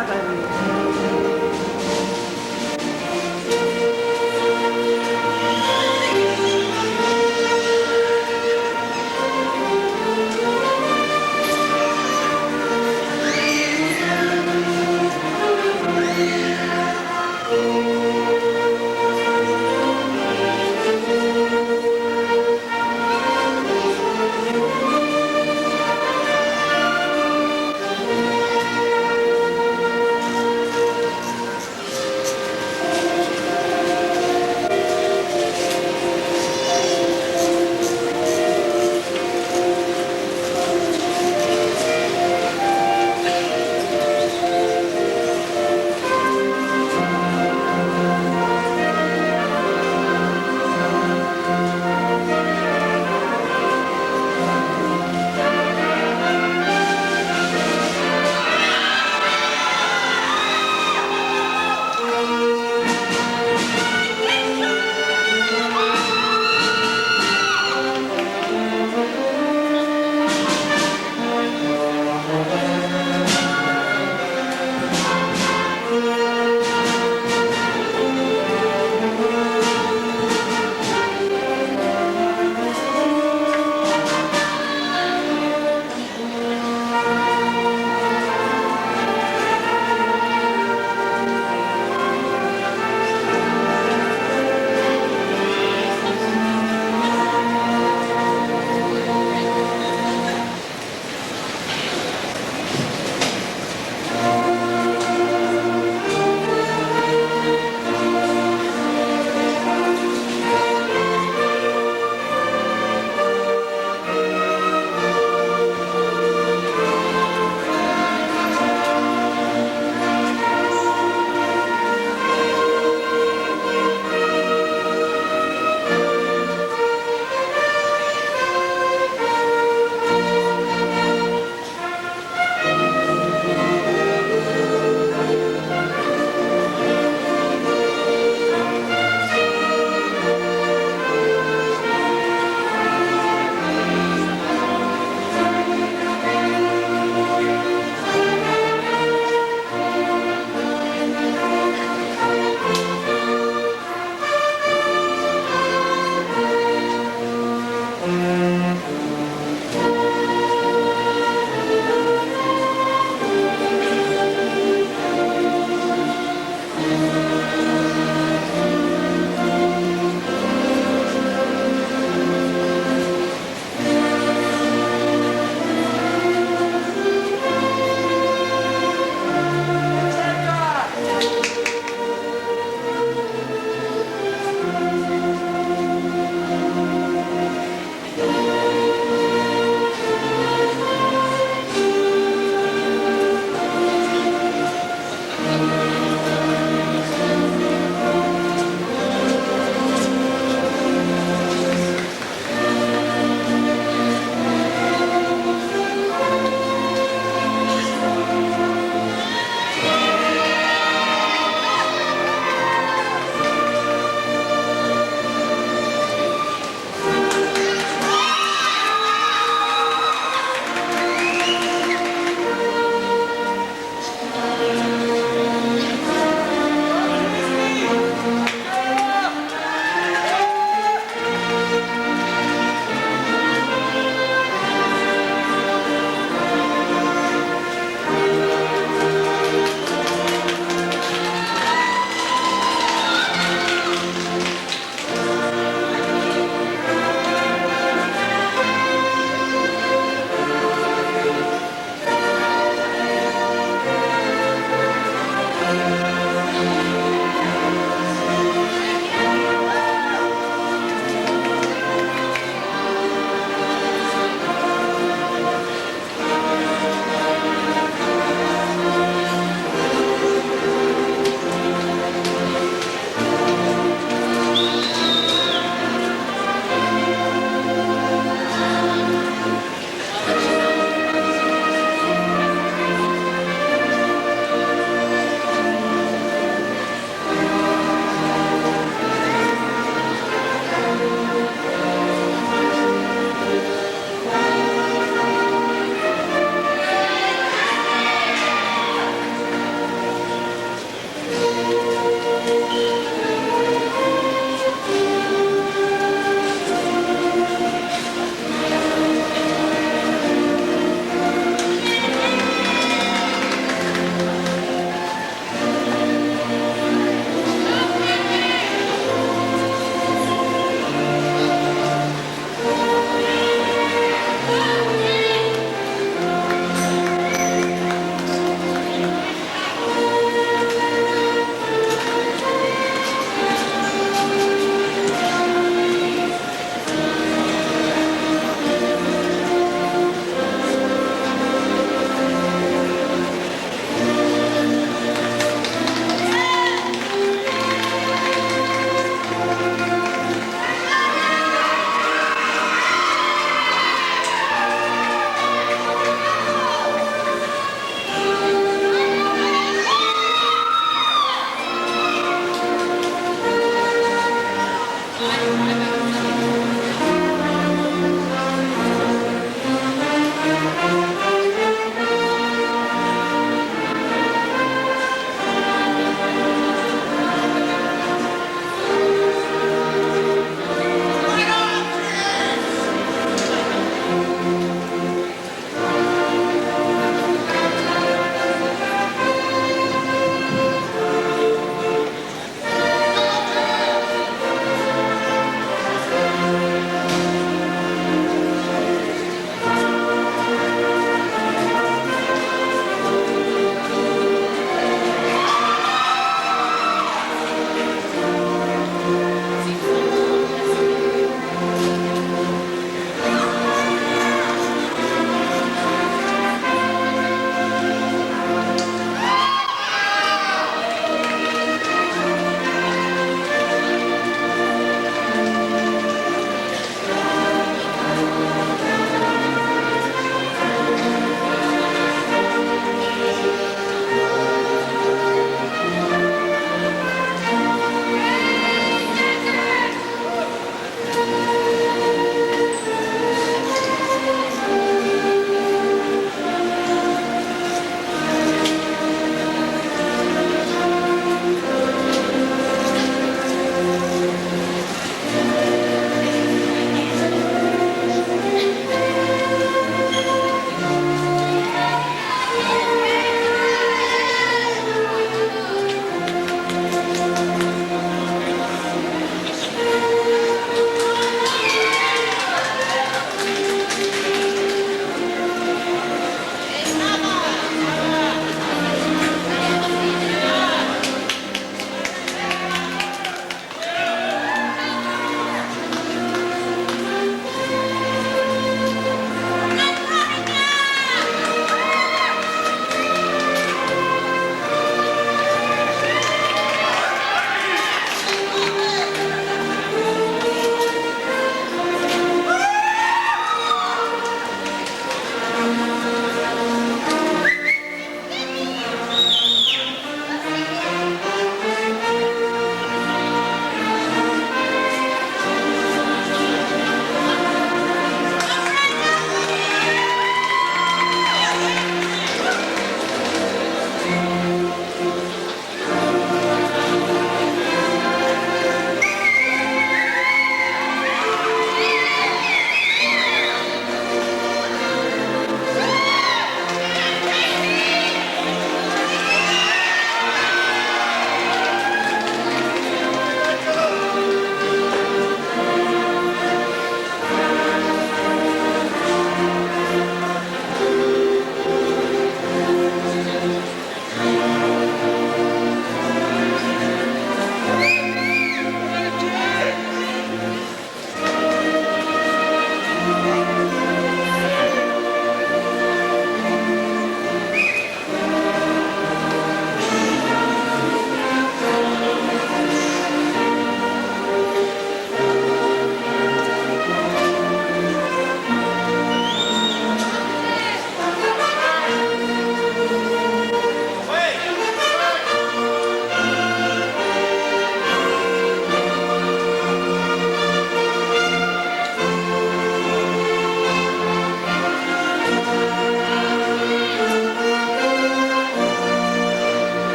나아가는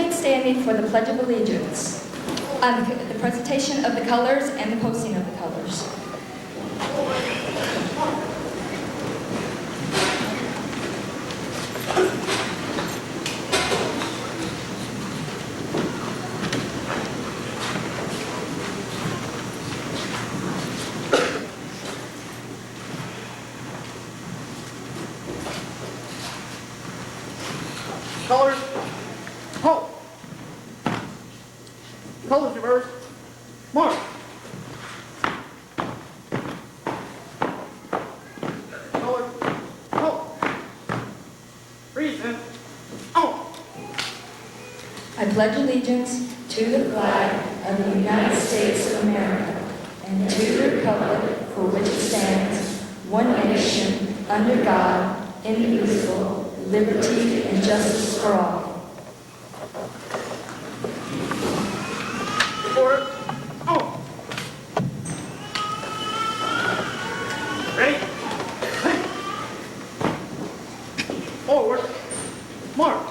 remain standing for the Pledge of Allegiance, the presentation of the colors and the posting of the colors. Colors, halt. Colors reverse, march. Colors, halt. Present, on. I pledge allegiance to the flag of the United States of America and to the republic for which it stands, one nation, under God, indivisible, liberty and justice for all. Order, on. Ready? Forward, march.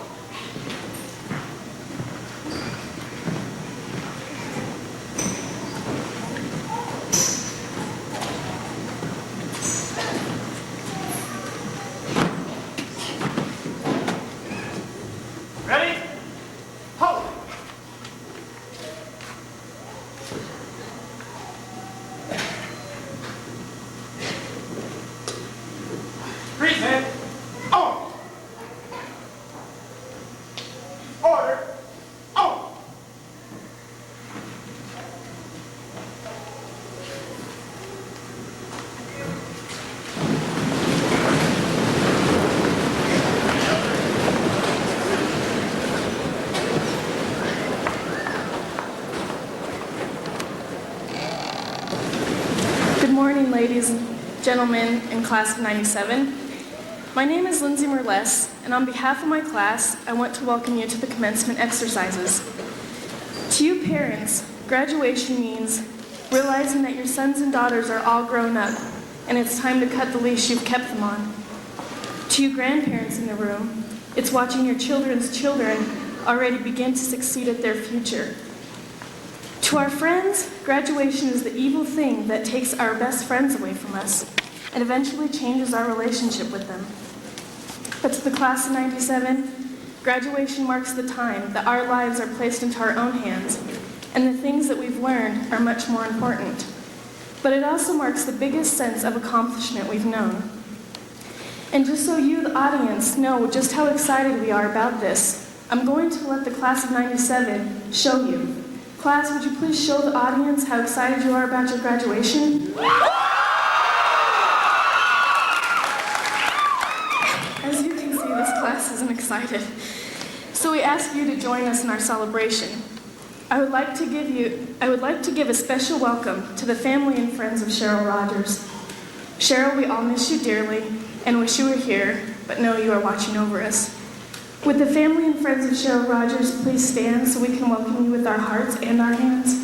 Ready? Halt! Present, on. Order, on. Good morning, ladies and gentlemen in class of 97. My name is Lindsay Merles, and on behalf of my class, I want to welcome you to the commencement exercises. To you parents, graduation means realizing that your sons and daughters are all grown up, and it's time to cut the leash you've kept them on. To you grandparents in the room, it's watching your children's children already begin to succeed at their future. To our friends, graduation is the evil thing that takes our best friends away from us and eventually changes our relationship with them. But to the class of 97, graduation marks the time that our lives are placed into our own hands, and the things that we've learned are much more important. But it also marks the biggest sense of accomplishment we've known. And just so you, the audience, know just how excited we are about this, I'm going to let the class of 97 show you. Class, would you please show the audience how excited you are about your graduation? As you can see, this class isn't excited. So we ask you to join us in our celebration. I would like to give a special welcome to the family and friends of Cheryl Rogers. Cheryl, we all miss you dearly and wish you were here, but know you are watching over us. Would the family and friends of Cheryl Rogers please stand so we can welcome you with our hearts and our hands?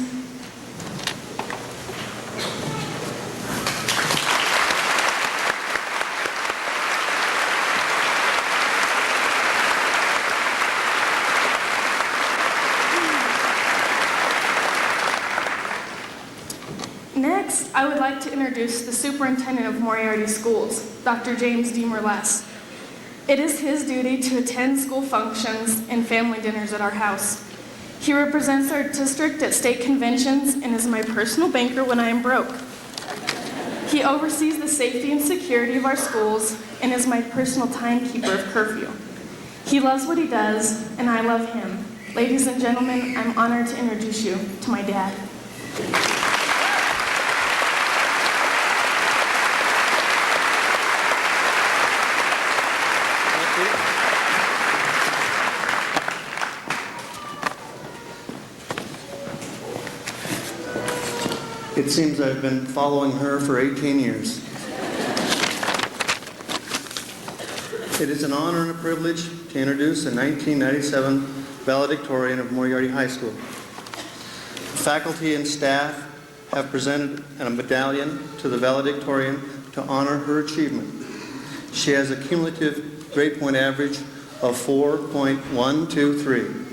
Next, I would like to introduce the superintendent of Moriarty Schools, Dr. James D. Merles. It is his duty to attend school functions and family dinners at our house. He represents our district at state conventions and is my personal banker when I am broke. He oversees the safety and security of our schools and is my personal timekeeper of curfew. He loves what he does, and I love him. Ladies and gentlemen, I'm honored to introduce you to my dad. It seems I've been following her for 18 years. It is an honor and a privilege to introduce the 1997 valedictorian of Moriarty High School. Faculty and staff have presented a medallion to the valedictorian to honor her achievement. She has a cumulative grade point average of 4.123.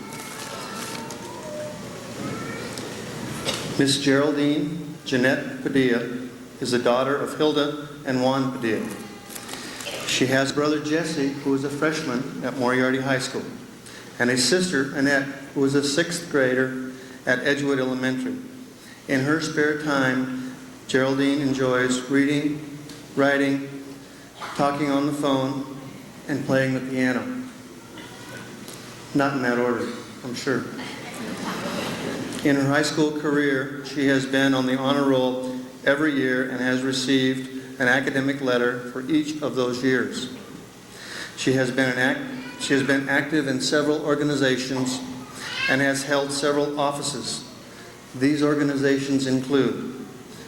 Miss Geraldine Jeanette Padilla is the daughter of Hilda and Juan Padilla. She has a brother Jesse, who is a freshman at Moriarty High School, and a sister Annette, who is a 6th grader at Edgewood Elementary. In her spare time, Geraldine enjoys reading, writing, talking on the phone, and playing the piano. Not in that order, I'm sure. In her high school career, she has been on the honor roll every year and has received an academic letter for each of those years. She has been active in several organizations and has held several offices. These organizations include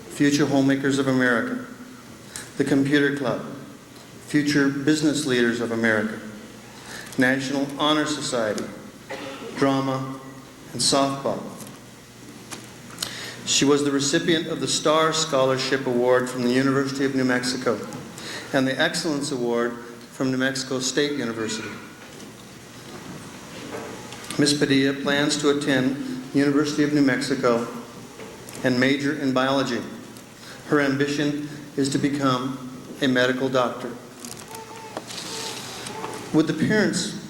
Future Homemakers of America, the Computer Club, Future Business Leaders of America, National Honor Society, Drama, and Softball. She was the recipient of the Star Scholarship Award from the University of New Mexico and the Excellence Award from New Mexico State University. Ms. Padilla plans to attend University of New Mexico and major in biology. Her ambition is to become a medical doctor. Would the parents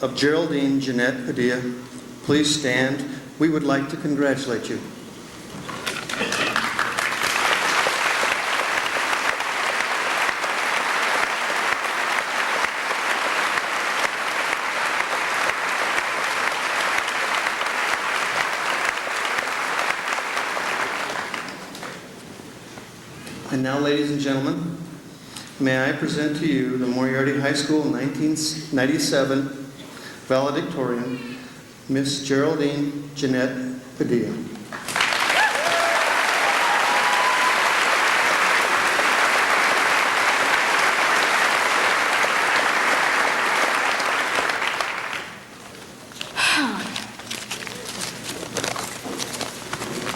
of Geraldine Jeanette Padilla please stand? We would like to congratulate you. And now, ladies and gentlemen, may I present to you the Moriarty High School 1997 valedictorian, Miss Geraldine Jeanette Padilla.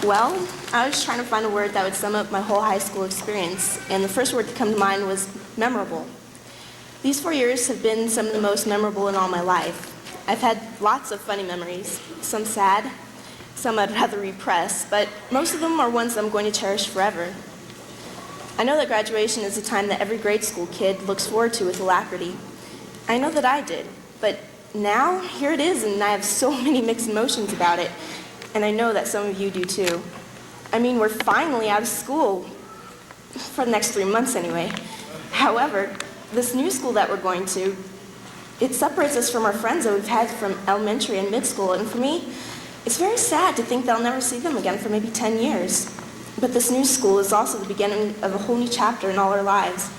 Well, I was trying to find a word that would sum up my whole high school experience, and the first word to come to mind was memorable. These 4 years have been some of the most memorable in all my life. I've had lots of funny memories, some sad, some I'd rather repress, but most of them are ones that I'm going to cherish forever. I know that graduation is a time that every grade school kid looks forward to with alacrity. I know that I did, but now, here it is, and I have so many mixed emotions about it. And I know that some of you do too. I mean, we're finally out of school, for the next 3 months anyway. However, this new school that we're going to, it separates us from our friends that we've had from elementary and mid-school, and for me, it's very sad to think that I'll never see them again for maybe 10 years. But this new school is also the beginning of a whole new chapter in all our lives,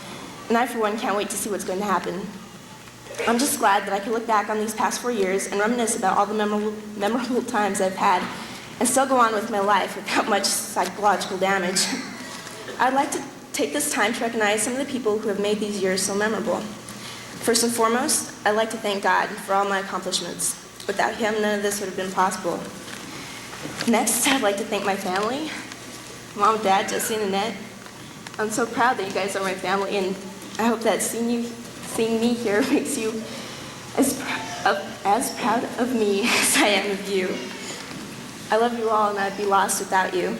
and I, for one, can't wait to see what's going to happen. I'm just glad that I can look back on these past 4 years and reminisce about all the memorable times I've had and still go on with my life without much psychological damage. I'd like to take this time to recognize some of the people who have made these years so memorable. First and foremost, I'd like to thank God for all my accomplishments. Without Him, none of this would have been possible. Next, I'd like to thank my family, Mom, Dad, Jesse, and Annette. I'm so proud that you guys are my family, and I hope that seeing me here makes you as proud of me as I am of you. I love you all, and I'd be lost without you.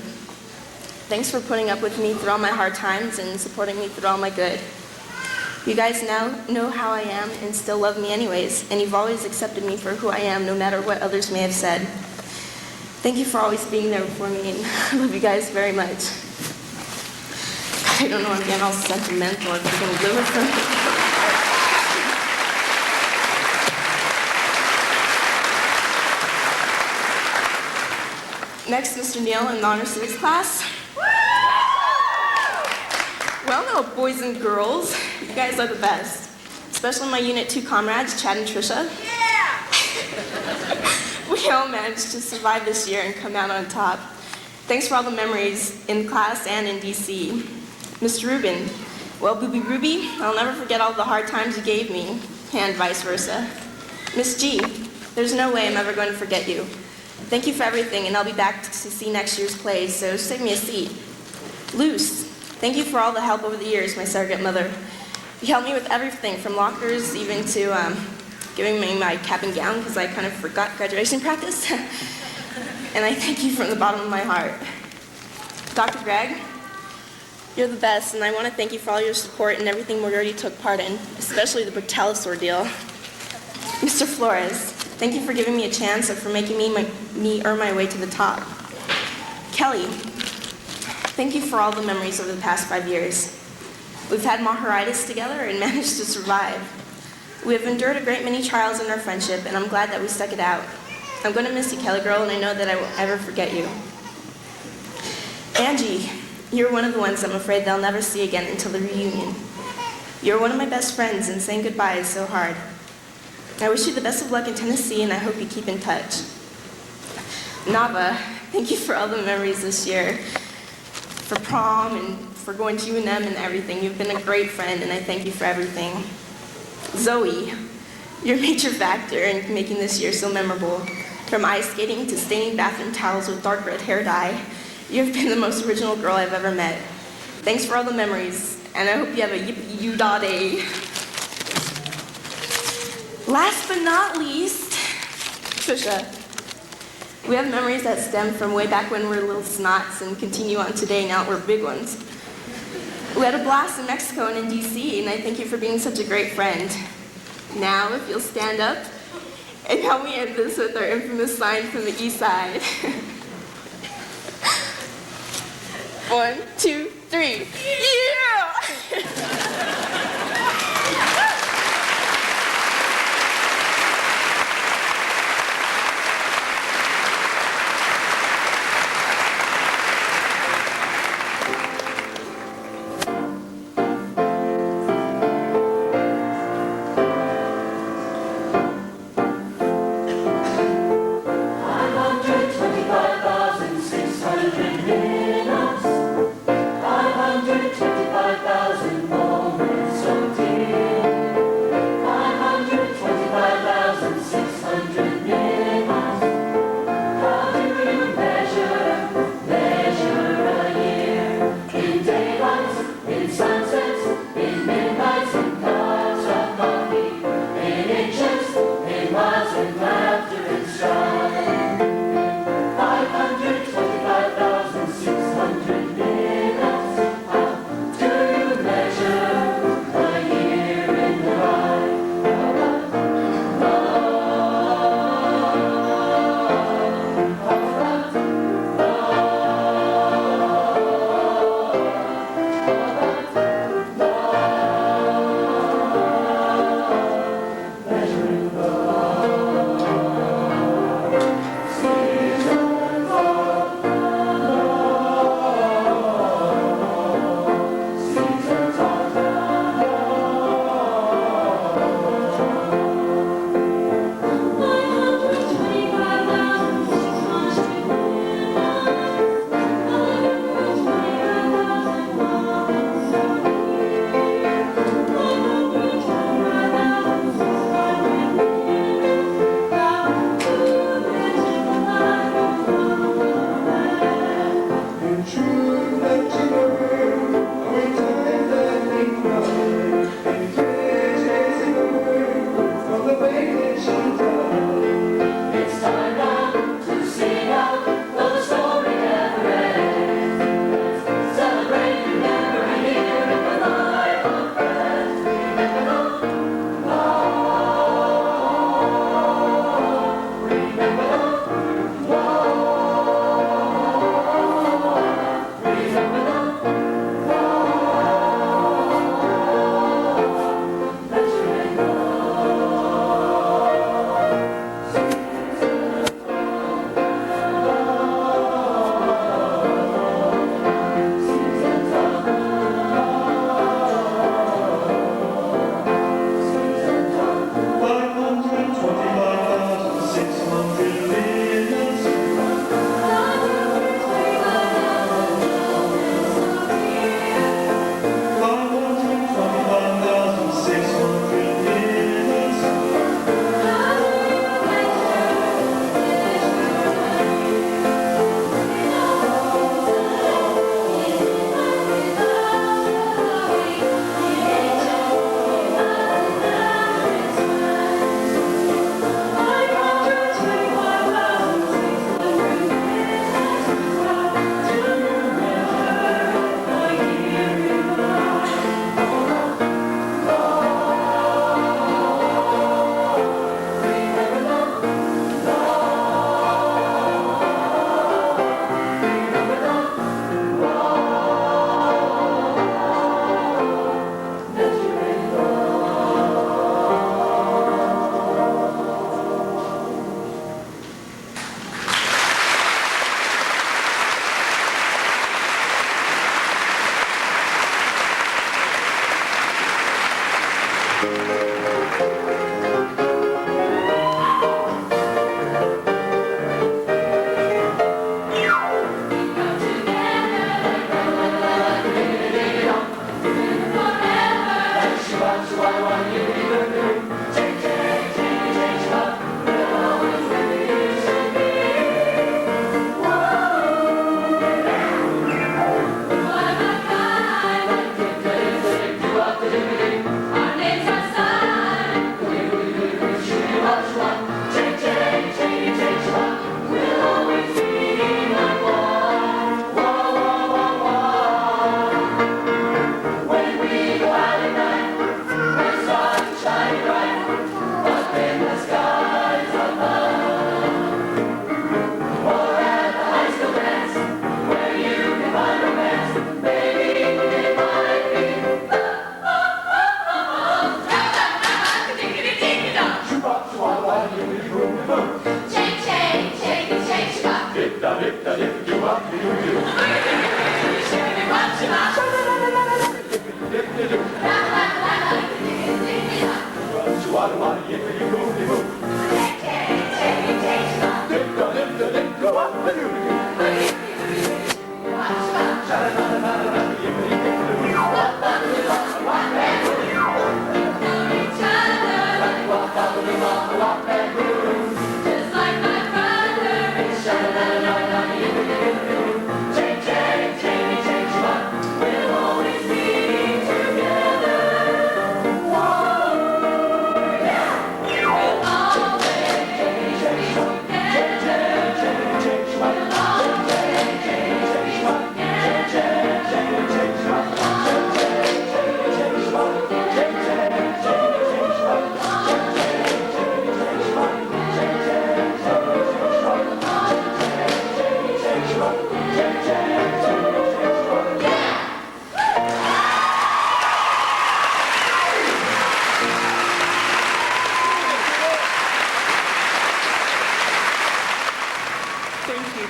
Thanks for putting up with me through all my hard times and supporting me through all my good. You guys now know how I am and still love me anyways, and you've always accepted me for who I am, no matter what others may have said. Thank you for always being there for me, and I love you guys very much. God, I don't know, I'm getting all sentimental. If you're going to live with me. Next, Mr. Neal in the Honor Civics class. Well, no, boys and girls, you guys are the best. Especially my Unit 2 comrades, Chad and Trisha. Yeah! We all managed to survive this year and come out on top. Thanks for all the memories in class and in DC. Mr. Rubin, well, Booby Ruby, I'll never forget all the hard times you gave me, and vice versa. Miss G, there's no way I'm ever going to forget you. Thank you for everything, and I'll be back to see next year's plays, so save me a seat. Luce, thank you for all the help over the years, my surrogate mother. You helped me with everything, from lockers even to giving me my cap and gown, because I kind of forgot graduation practice. And I thank you from the bottom of my heart. Dr. Gregg, you're the best, and I want to thank you for all your support and everything Moriarty took part in, especially the Brutalis ordeal. Mr. Flores, thank you for giving me a chance and for making me earn my way to the top. Kelly, thank you for all the memories over the past 5 years. We've had Maharitis together and managed to survive. We have endured a great many trials in our friendship, and I'm glad that we stuck it out. I'm going to miss you, Kelly girl, and I know that I won't ever forget you. Angie, you're one of the ones I'm afraid they'll never see again until the reunion. You're one of my best friends, and saying goodbye is so hard. I wish you the best of luck in Tennessee, and I hope you keep in touch. Nava, thank you for all the memories this year, for prom and for going to UNM and everything. You've been a great friend, and I thank you for everything. Zoe, you're a major factor in making this year so memorable. From ice skating to staining bathroom towels with dark red hair dye, you've been the most original girl I've ever met. Thanks for all the memories, and I hope you have a yippee-you-da-day. Last but not least, Trisha. We have memories that stem from way back when we were little snots and continue on today now that we're big ones. We had a blast in Mexico and in DC, and I thank you for being such a great friend. Now, if you'll stand up and help me end this with our infamous sign from the east side. 1, 2, 3. Yeah!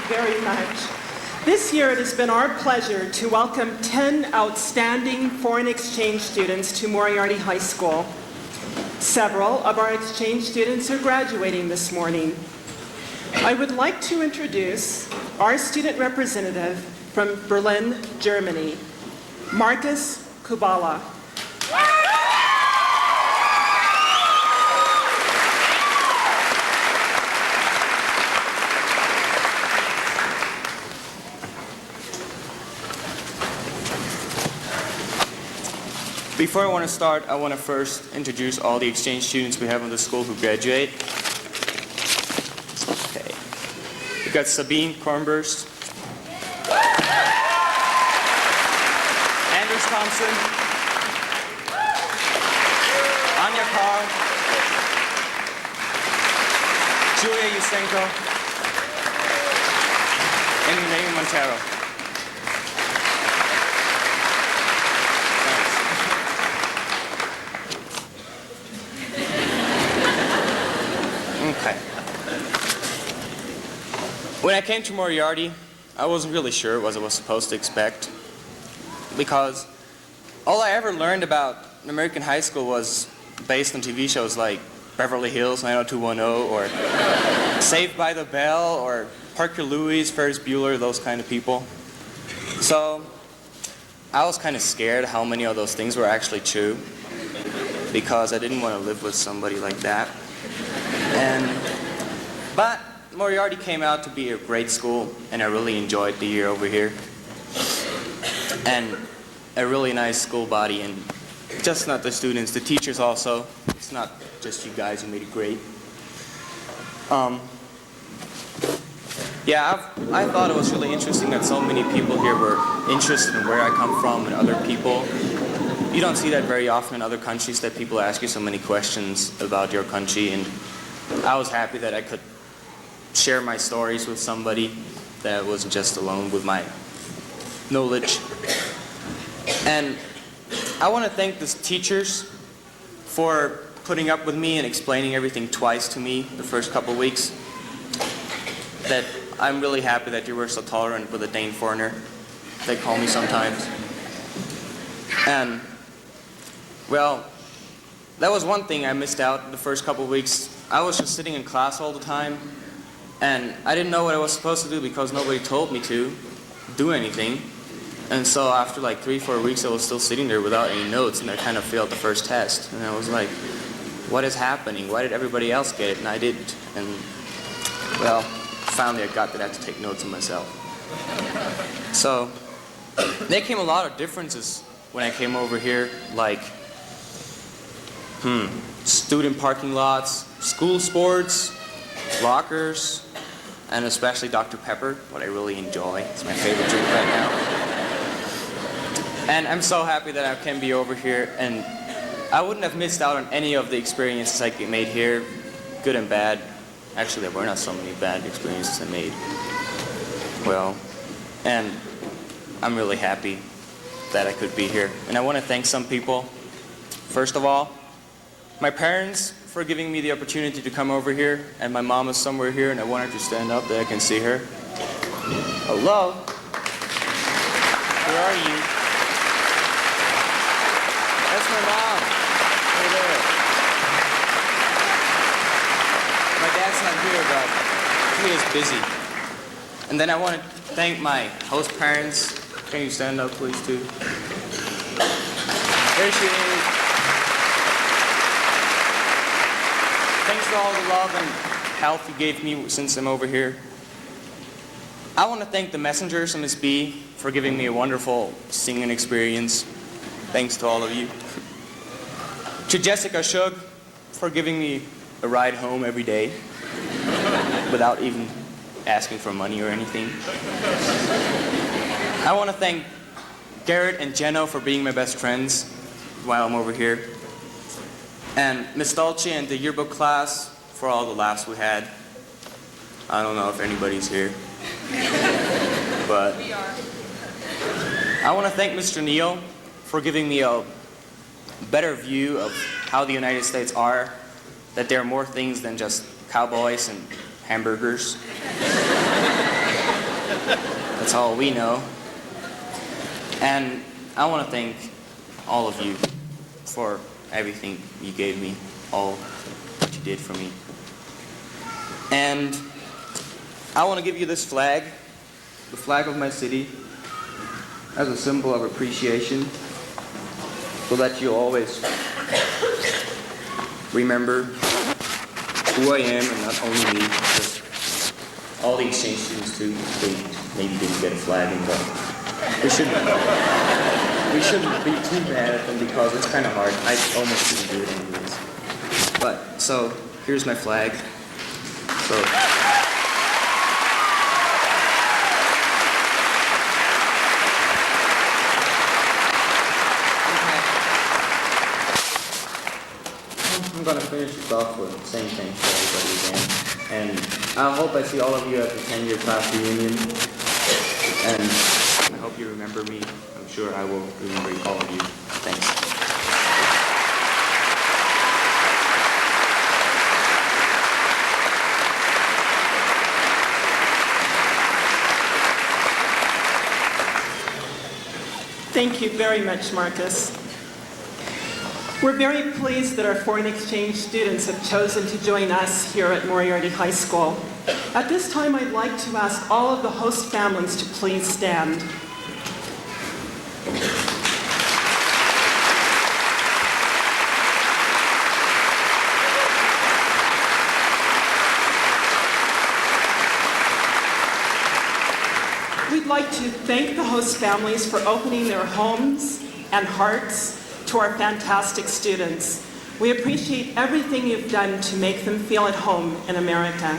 Very much. This year it has been our pleasure to welcome 10 outstanding foreign exchange students to Moriarty High School. Several of our exchange students are graduating this morning. I would like to introduce our student representative from Berlin, Germany, Marcus Kubala. Before I want to start, I want to first introduce all the exchange students we have in the school who graduate. Okay. We've got Sabine Kornburst, Anders Thompson, Anya Carr, Julia Yusenko, and Renee Montero. Okay. When I came to Moriarty, I wasn't really sure what I was supposed to expect, because all I ever learned about American high school was based on TV shows like Beverly Hills 90210 or Saved by the Bell or Parker Lewis, Ferris Bueller, those kind of people. So I was kind of scared how many of those things were actually true, because I didn't want to live with somebody like that. But Moriarty came out to be a great school, and I really enjoyed the year over here. And a really nice school body, and just not the students, the teachers also. It's not just you guys who made it great. Yeah, I thought it was really interesting that so many people here were interested in where I come from and other people. You don't see that very often in other countries, that people ask you so many questions about your country, and I was happy that I could share my stories with somebody that wasn't just alone with my knowledge. And I want to thank the teachers for putting up with me and explaining everything twice to me the first couple weeks. That I'm really happy that you were so tolerant with a Dane foreigner, they call me sometimes. And, well, that was one thing I missed out the first couple of weeks. I was just sitting in class all the time, and I didn't know what I was supposed to do because nobody told me to do anything. And so after like 3-4 weeks, I was still sitting there without any notes, and I kind of failed the first test. And I was like, what is happening? Why did everybody else get it and I didn't? And well, finally I got that I had to take notes on myself. So there came a lot of differences when I came over here, like student parking lots, school sports, lockers, and especially Dr. Pepper, what I really enjoy. It's my favorite drink right now. And I'm so happy that I can be over here, and I wouldn't have missed out on any of the experiences I made here, good and bad. Actually, there were not so many bad experiences I made. Well, and I'm really happy that I could be here. And I want to thank some people. First of all, my parents for giving me the opportunity to come over here, and my mom is somewhere here, and I want her to stand up that I can see her. Hello? Where are you? That's my mom. Over there. My dad's not here, but he is busy. And then I want to thank my host parents. Can you stand up, please, too? There she is. Thanks for all the love and help you gave me since I'm over here. I want to thank the messengers and Miss B for giving me a wonderful singing experience. Thanks to all of you. To Jessica Shug for giving me a ride home every day without even asking for money or anything. I want to thank Garrett and Jenno for being my best friends while I'm over here. And Miss Dolce and the yearbook class for all the laughs we had. I don't know if anybody's here. But I want to thank Mr. Neal for giving me a better view of how the United States are, that there are more things than just cowboys and hamburgers. That's all we know. And I want to thank all of you for everything you gave me, all that you did for me. And I want to give you this flag, the flag of my city, as a symbol of appreciation, so that you always remember who I am, and not only me, but all the exchange students too. They maybe didn't get a flag, but we shouldn't be too mad at them because it's kind of hard. I almost didn't do it anyways. But so here's my flag. So. I'm going to finish this off with the same thing for everybody again. And I hope I see all of you at the 10-year class reunion. And I hope you remember me. I'm sure I will remember all of you. Thanks. Thank you very much, Marcus. We're very pleased that our foreign exchange students have chosen to join us here at Moriarty High School. At this time, I'd like to ask all of the host families to please stand. We'd like to thank the host families for opening their homes and hearts to our fantastic students. We appreciate everything you've done to make them feel at home in America.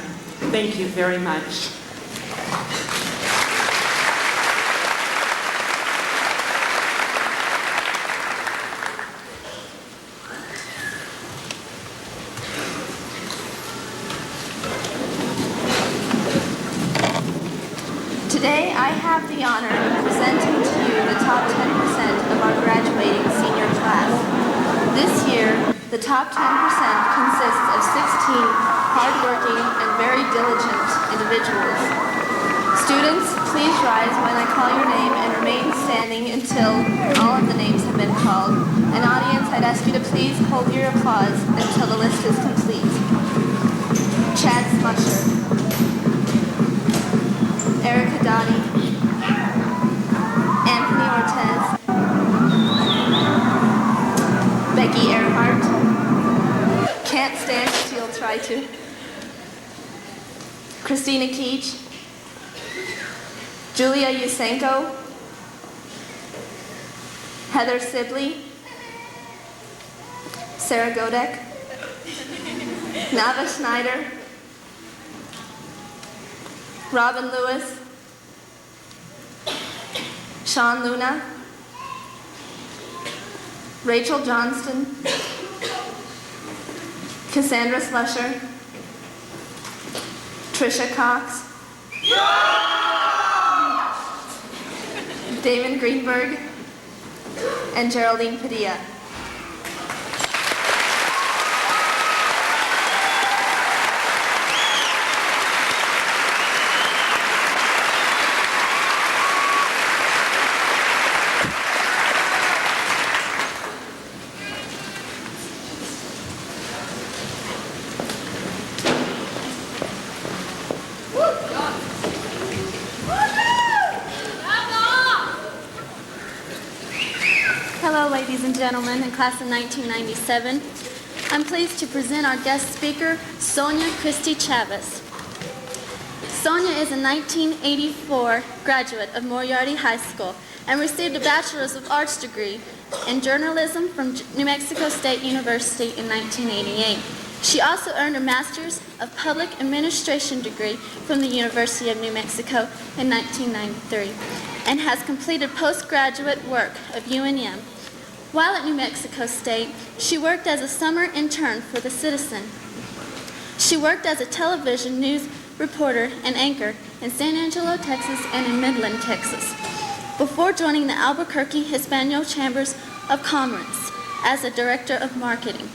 Thank you very much. Today, I have the honor of presenting to you the top 10% of our graduating senior class. This year, the top 10% consists of 16 hardworking and very diligent individuals. Students, please rise when I call your name and remain standing until all of the names have been called. And audience, I'd ask you to please Please hold your applause until the list is complete. Chad Slusher, Erica Dottie, Anthony Ortez, Becky Earhart, can't stand it, you'll try to, Christina Keach, Julia Yusenko, Heather Sibley, Sarah Godek, Nava Schneider, Robin Lewis, Sean Luna, Rachel Johnston, Cassandra Slusher, Trisha Cox, Damon Greenberg, and Geraldine Padilla. Hello, ladies and gentlemen, in class of 1997. I'm pleased to present our guest speaker, Sonia Christie Chavez. Sonia is a 1984 graduate of Moriarty High School and received a Bachelor's of Arts degree in journalism from New Mexico State University in 1988. She also earned a Master's of Public Administration degree from the University of New Mexico in 1993 and has completed postgraduate work of UNM. While at New Mexico State, she worked as a summer intern for The Citizen. She worked as a television news reporter and anchor in San Angelo, Texas, and in Midland, Texas, before joining the Albuquerque Hispano Chambers of Commerce as a director of marketing.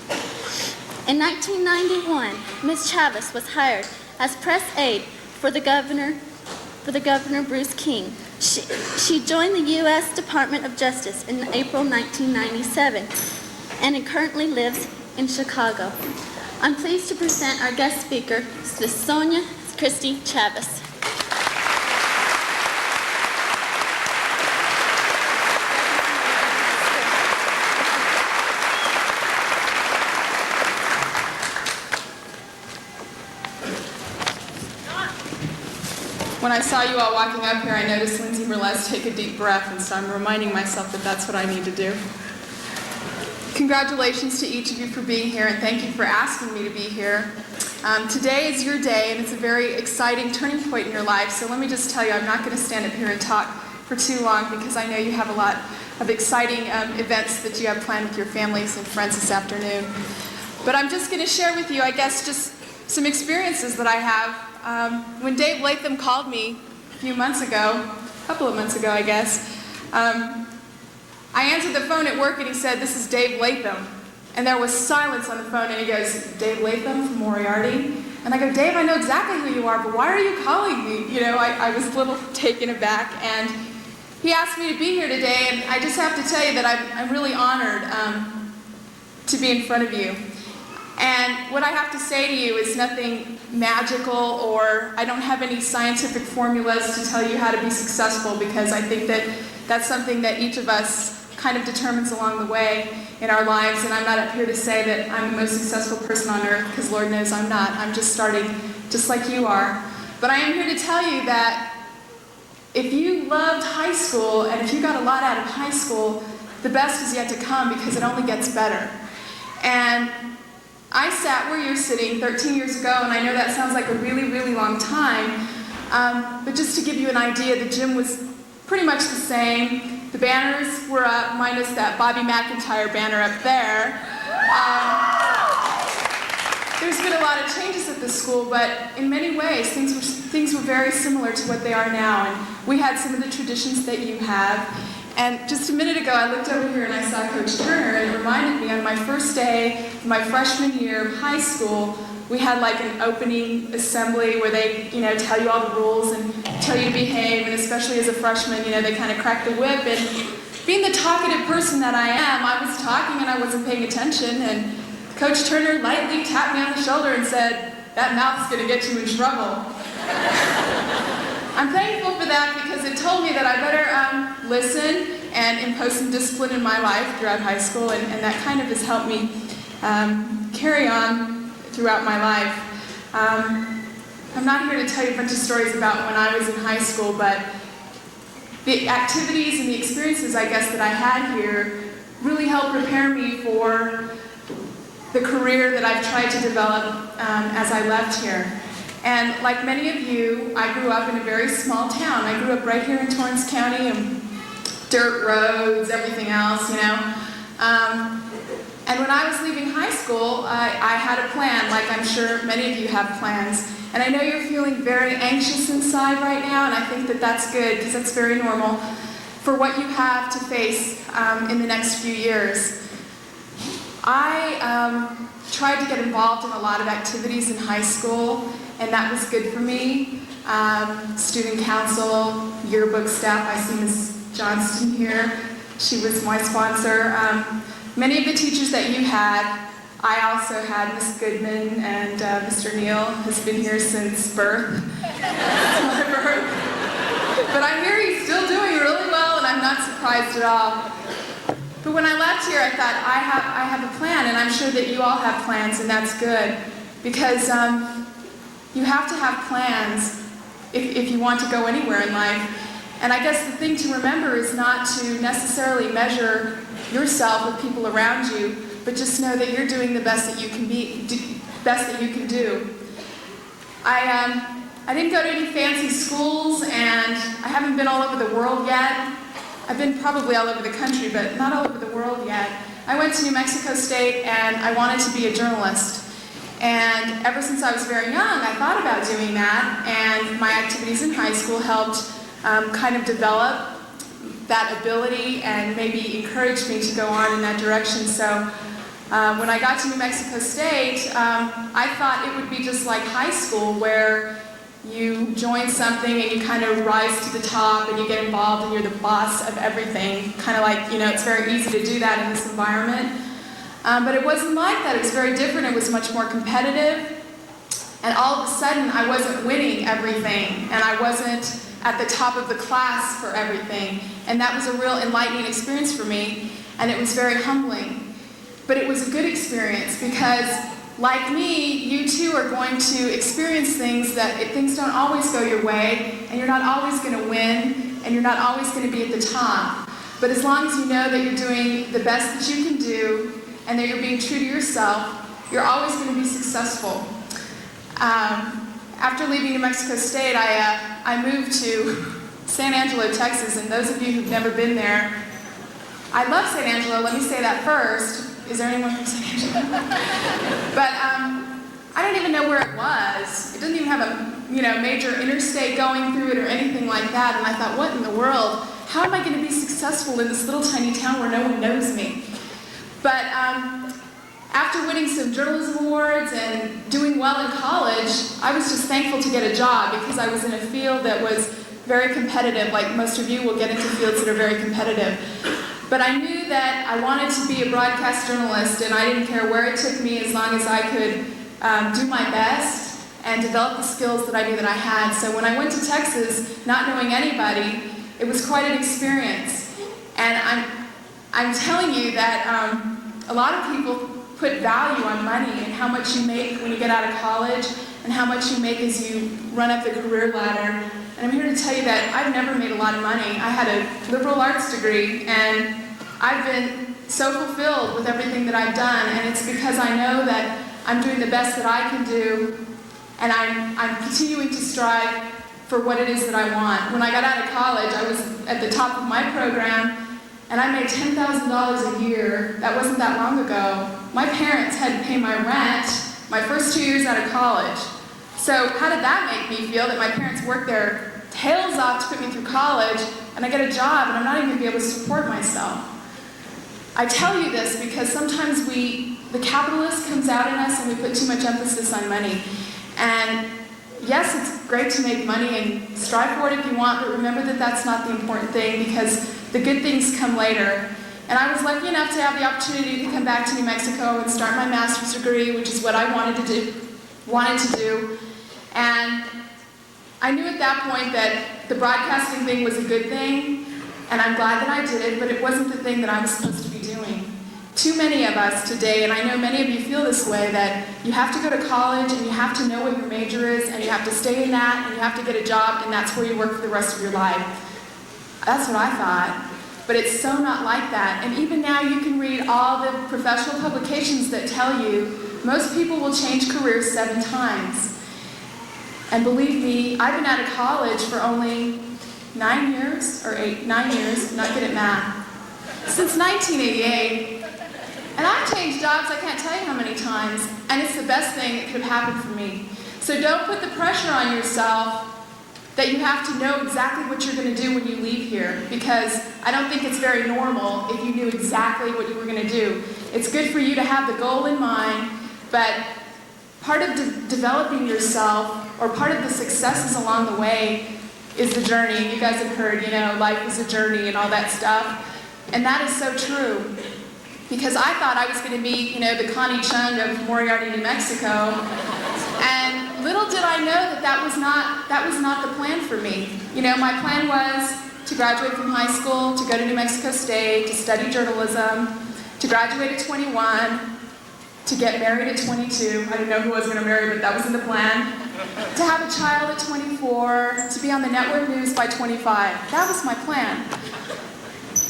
In 1991, Ms. Chavez was hired as press aide for the Governor Bruce King. She joined the U.S. Department of Justice in April 1997 and currently lives in Chicago. I'm pleased to present our guest speaker, Ms. Sonia Christie Chavez. When I saw you all walking up here, I noticed Lindsay Burlesque take a deep breath, and so I'm reminding myself that that's what I need to do. Congratulations to each of you for being here, and thank you for asking me to be here. Today is your day, and it's a very exciting turning point in your life, so let me just tell you, I'm not going to stand up here and talk for too long because I know you have a lot of exciting events that you have planned with your families and friends this afternoon. But I'm just going to share with you, I guess, just some experiences that I have. When Dave Latham called me a few months ago, a couple of months ago, I guess, I answered the phone at work and he said, "This is Dave Latham." And there was silence on the phone and he goes, "Dave Latham from Moriarty?" And I go, "Dave, I know exactly who you are, but why are you calling me?" You know, I was a little taken aback, and he asked me to be here today, and I just have to tell you that I'm really honored to be in front of you. And what I have to say to you is nothing magical, or I don't have any scientific formulas to tell you how to be successful, because I think that that's something that each of us kind of determines along the way in our lives. And I'm not up here to say that I'm the most successful person on earth, because Lord knows I'm not. I'm just starting just like you are. But I am here to tell you that if you loved high school and if you got a lot out of high school, the best is yet to come, because it only gets better. And I sat where you're sitting 13 years ago, and I know that sounds like a really, really long time, but just to give you an idea, the gym was pretty much the same. The banners were up, minus that Bobby McIntyre banner up there. There's been a lot of changes at the school, but in many ways, things were very similar to what they are now, and we had some of the traditions that you have. And just a minute ago, I looked over here and I saw Coach Turner, and it reminded me on my first day, my freshman year of high school, we had like an opening assembly where they, tell you all the rules and tell you to behave, and especially as a freshman, they kind of crack the whip, and being the talkative person that I am, I was talking and I wasn't paying attention, and Coach Turner lightly tapped me on the shoulder and said, "That mouth's gonna get you in trouble." I'm thankful for that because it told me that I better listen and impose some discipline in my life throughout high school, and that kind of has helped me carry on throughout my life. I'm not here to tell you a bunch of stories about when I was in high school, but the activities and the experiences, I guess, that I had here really helped prepare me for the career that I've tried to develop as I left here. And like many of you, I grew up in a very small town. I grew up right here in Torrance County, and dirt roads, everything else, you know. And when I was leaving high school, I had a plan, like I'm sure many of you have plans. And I know you're feeling very anxious inside right now, and I think that that's good, because that's very normal for what you have to face in the next few years. I tried to get involved in a lot of activities in high school, and that was good for me. Student council, yearbook staff. I see Ms. Johnston here. She was my sponsor. Many of the teachers that you had, I also had. Ms. Goodman and Mr. Neal has been here since birth. But I'm here, he's still doing really well, and I'm not surprised at all. But when I left here, I thought, I have a plan, and I'm sure that you all have plans, and that's good. Because you have to have plans if you want to go anywhere in life. And I guess the thing to remember is not to necessarily measure yourself with people around you, but just know that you're doing the best that you can do. I didn't go to any fancy schools, and I haven't been all over the world yet. I've been probably all over the country, but not all over the world yet. I went to New Mexico State, and I wanted to be a journalist. And ever since I was very young, I thought about doing that, and my activities in high school helped kind of develop that ability and maybe encouraged me to go on in that direction. So when I got to New Mexico State, I thought it would be just like high school, where you join something and you kind of rise to the top and you get involved and you're the boss of everything. Kind of like, you know, it's very easy to do that in this environment. But it wasn't like that. It was very different. It was much more competitive. And all of a sudden, I wasn't winning everything, and I wasn't at the top of the class for everything. And that was a real enlightening experience for me, and it was very humbling. But it was a good experience because, like me, you too are going to experience things that things don't always go your way, and you're not always going to win, and you're not always going to be at the top. But as long as you know that you're doing the best that you can do, and that you're being true to yourself, you're always going to be successful. After leaving New Mexico State, I moved to San Angelo, Texas, and those of you who've never been there, I love San Angelo, let me say that first. Is there anyone from San Angelo? But I don't even know where it was. It doesn't even have a major interstate going through it or anything like that, and I thought, what in the world? How am I going to be successful in this little tiny town where no one knows me? But after winning some journalism awards and doing well in college, I was just thankful to get a job because I was in a field that was very competitive. Like most of you will get into fields that are very competitive. But I knew that I wanted to be a broadcast journalist, and I didn't care where it took me as long as I could do my best and develop the skills that I knew that I had. So when I went to Texas, not knowing anybody, it was quite an experience. And I'm telling you that a lot of people put value on money and how much you make when you get out of college and how much you make as you run up the career ladder. And I'm here to tell you that I've never made a lot of money. I had a liberal arts degree, and I've been so fulfilled with everything that I've done, and it's because I know that I'm doing the best that I can do, and I'm continuing to strive for what it is that I want. When I got out of college, I was at the top of my program, and I made $10,000 a year. That wasn't that long ago. My parents had to pay my rent my first 2 years out of college. So how did that make me feel, that my parents worked their tails off to put me through college, and I get a job and I'm not even going to be able to support myself? I tell you this because sometimes the capitalist comes out in us and we put too much emphasis on money. And yes, it's great to make money and strive for it if you want, but remember that that's not the important thing, because The good things come later. And I was lucky enough to have the opportunity to come back to New Mexico and start my master's degree, which is what I wanted to do. And I knew at that point that the broadcasting thing was a good thing, and I'm glad that I did it, but it wasn't the thing that I was supposed to be doing. Too many of us today, and I know many of you feel this way, that you have to go to college and you have to know what your major is, and you have to stay in that, and you have to get a job, and that's where you work for the rest of your life. That's what I thought. But it's so not like that. And even now you can read all the professional publications that tell you most people will change careers 7 times. And believe me, I've been out of college for only 9 years, or 9 years, not good at math, since 1988. And I've changed jobs, I can't tell you how many times, and it's the best thing that could have happened for me. So don't put the pressure on yourself that you have to know exactly what you're going to do when you leave here, because I don't think it's very normal if you knew exactly what you were going to do. It's good for you to have the goal in mind, but part of developing yourself, or part of the successes along the way, is the journey. You guys have heard, life is a journey and all that stuff. And that is so true. Because I thought I was going to meet, the Connie Chung of Moriarty, New Mexico. And little did I know that was not the plan for me. My plan was to graduate from high school, to go to New Mexico State, to study journalism, to graduate at 21, to get married at 22. I didn't know who I was going to marry, but that was in the plan. To have a child at 24, to be on the network news by 25. That was my plan.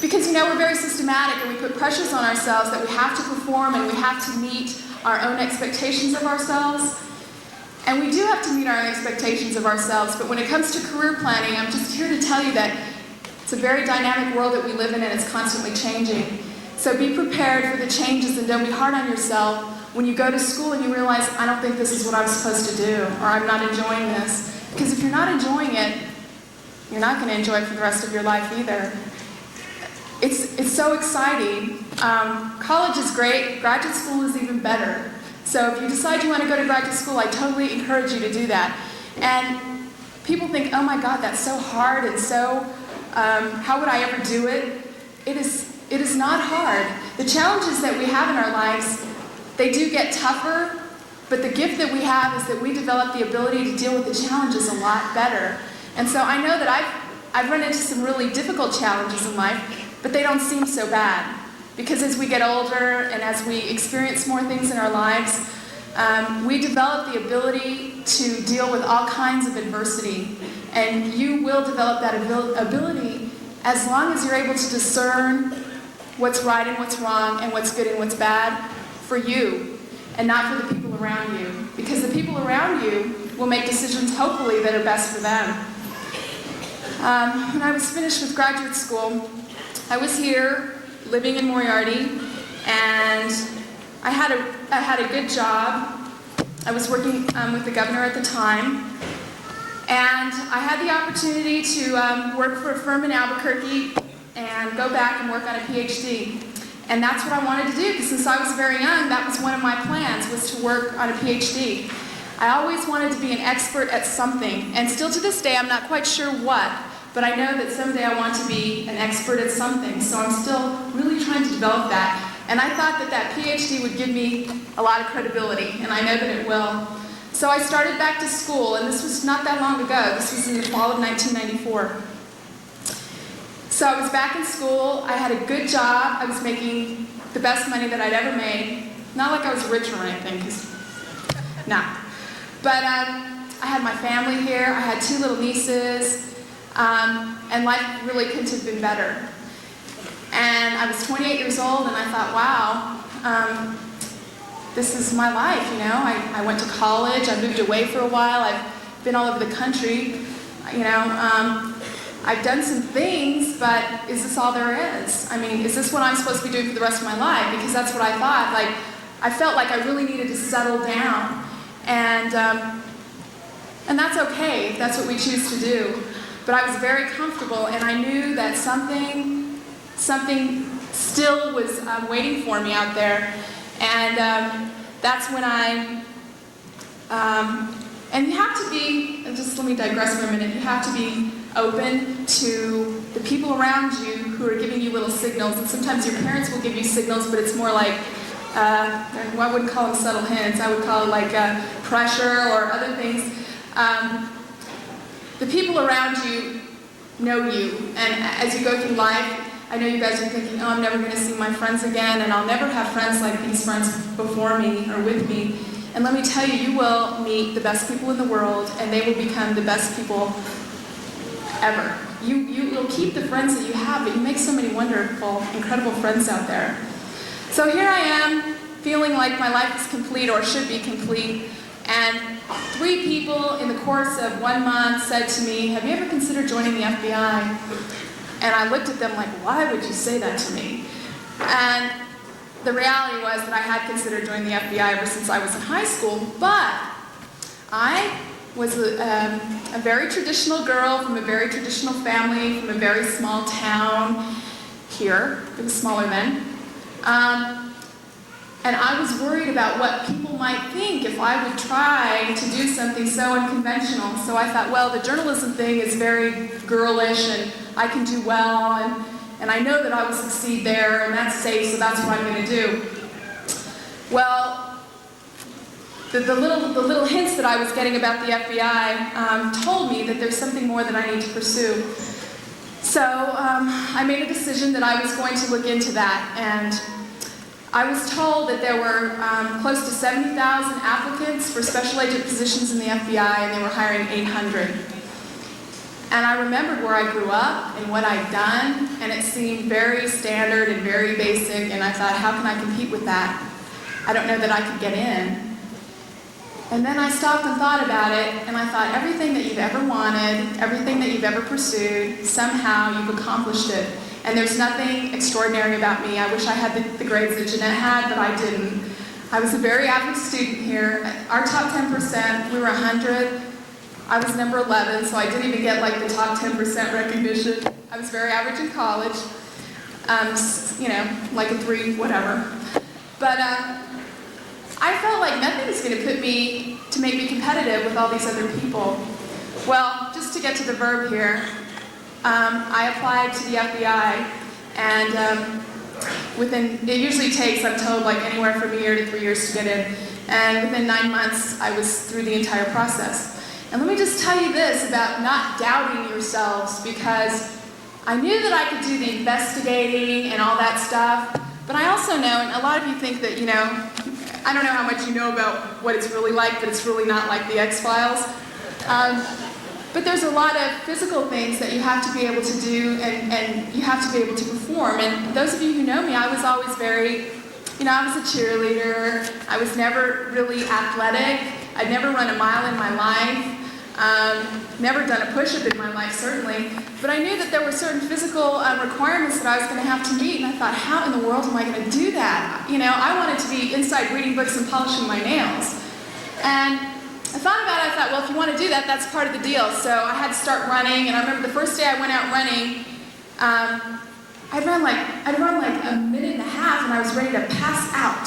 Because, we're very systematic and we put pressures on ourselves that we have to perform and we have to meet our own expectations of ourselves. And we do have to meet our own expectations of ourselves, but when it comes to career planning, I'm just here to tell you that it's a very dynamic world that we live in and it's constantly changing. So be prepared for the changes and don't be hard on yourself when you go to school and you realize, I don't think this is what I'm supposed to do, or I'm not enjoying this. Because if you're not enjoying it, you're not going to enjoy it for the rest of your life either. It's so exciting. College is great. Graduate school is even better. So if you decide you want to go to graduate school, I totally encourage you to do that. And people think, oh my God, that's so hard and so, how would I ever do it? It is not hard. The challenges that we have in our lives, they do get tougher, but the gift that we have is that we develop the ability to deal with the challenges a lot better. And so I know that I've run into some really difficult challenges in life, but they don't seem so bad. Because as we get older and as we experience more things in our lives, we develop the ability to deal with all kinds of adversity. And you will develop that ability as long as you're able to discern what's right and what's wrong and what's good and what's bad for you and not for the people around you. Because the people around you will make decisions, hopefully, that are best for them. When I was finished with graduate school, I was here living in Moriarty, and I had a good job. I was working with the governor at the time, and I had the opportunity to work for a firm in Albuquerque and go back and work on a PhD. And that's what I wanted to do, because since I was very young, that was one of my plans, was to work on a PhD. I always wanted to be an expert at something, and still to this day, I'm not quite sure what, but I know that someday I want to be an expert at something, so I'm still really trying to develop that. And I thought that that PhD would give me a lot of credibility, and I know that it will. So I started back to school, and this was not that long ago. This was in the fall of 1994. So I was back in school. I had a good job. I was making the best money that I'd ever made. Not like I was rich or anything, no. But I had my family here. I had 2 little nieces. And life really couldn't have been better. And I was 28 years old, and I thought, wow, this is my life, I went to college, I moved away for a while, I've been all over the country, I've done some things, but is this all there is? I mean, is this what I'm supposed to be doing for the rest of my life? Because that's what I thought. I felt like I really needed to settle down. And that's okay if that's what we choose to do. But I was very comfortable, and I knew that something still was waiting for me out there. And that's when and you have to be, just let me digress for a minute, you have to be open to the people around you who are giving you little signals. And sometimes your parents will give you signals, but it's more like, I wouldn't call them subtle hints, I would call it like pressure or other things. The people around you know you, and as you go through life, I know you guys are thinking, oh, I'm never going to see my friends again, and I'll never have friends like these friends before me or with me. And let me tell you, you will meet the best people in the world, and they will become the best people ever. You'll keep the friends that you have, but you make so many wonderful, incredible friends out there. So here I am, feeling like my life is complete or should be complete, and 3 people in the course of 1 month said to me, have you ever considered joining the FBI? And I looked at them like, why would you say that to me? And the reality was that I had considered joining the FBI ever since I was in high school, but I was a very traditional girl from a very traditional family, from a very small town here. It was smaller then. And I was worried about what people might think if I would try to do something so unconventional. So I thought, well, the journalism thing is very girlish and I can do well, and I know that I will succeed there, and that's safe, so that's what I'm going to do. Well, the little hints that I was getting about the FBI told me that there's something more that I need to pursue. So I made a decision that I was going to look into that, and I was told that there were close to 70,000 applicants for special agent positions in the FBI, and they were hiring 800. And I remembered where I grew up and what I'd done, and it seemed very standard and very basic, and I thought, how can I compete with that? I don't know that I could get in. And then I stopped and thought about it, and I thought, everything that you've ever wanted, everything that you've ever pursued, somehow you've accomplished it. And there's nothing extraordinary about me. I wish I had the grades that Jeanette had, but I didn't. I was a very average student here. Our top 10%, we were 100. I was number 11, so I didn't even get like the top 10% recognition. I was very average in college, you know, like a 3, whatever. But I felt like nothing was going to make me competitive with all these other people. Well, just to get to the verb here, I applied to the FBI, and it usually takes, I'm told, like anywhere from a year to 3 years to get in. And within 9 months, I was through the entire process. And let me just tell you this about not doubting yourselves, because I knew that I could do the investigating and all that stuff, but I also know, and a lot of you think that, you know, I don't know how much you know about what it's really like, but it's really not like the X-Files. But there's a lot of physical things that you have to be able to do, and you have to be able to perform. And those of you who know me, I was always very, you know, I was a cheerleader. I was never really athletic. I'd never run a mile in my life. Never done a push-up in my life, certainly. But I knew that there were certain physical requirements that I was going to have to meet, and I thought, how in the world am I going to do that? You know, I wanted to be inside reading books and polishing my nails. And I thought about it, I thought, well, if you want to do that, that's part of the deal. So I had to start running, and I remember the first day I went out running, I'd run like a minute and a half, and I was ready to pass out.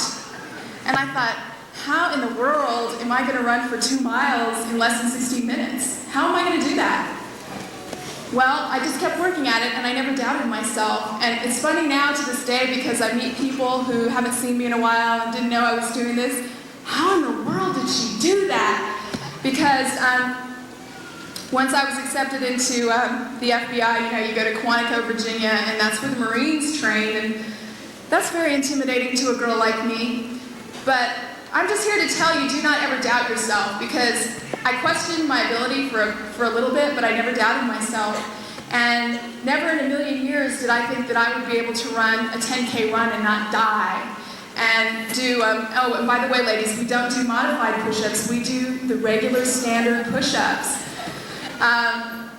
And I thought, how in the world am I going to run for 2 miles in less than 60 minutes? How am I going to do that? Well, I just kept working at it, and I never doubted myself. And it's funny now to this day, because I meet people who haven't seen me in a while and didn't know I was doing this. How in the world did she do that? Because once I was accepted into the FBI, you know, you go to Quantico, Virginia, and that's where the Marines train, and that's very intimidating to a girl like me. But I'm just here to tell you, do not ever doubt yourself, because I questioned my ability for a little bit, but I never doubted myself. And never in a million years did I think that I would be able to run a 10K run and not die. And do, oh, and by the way, ladies, we don't do modified push-ups. We do the regular standard push-ups.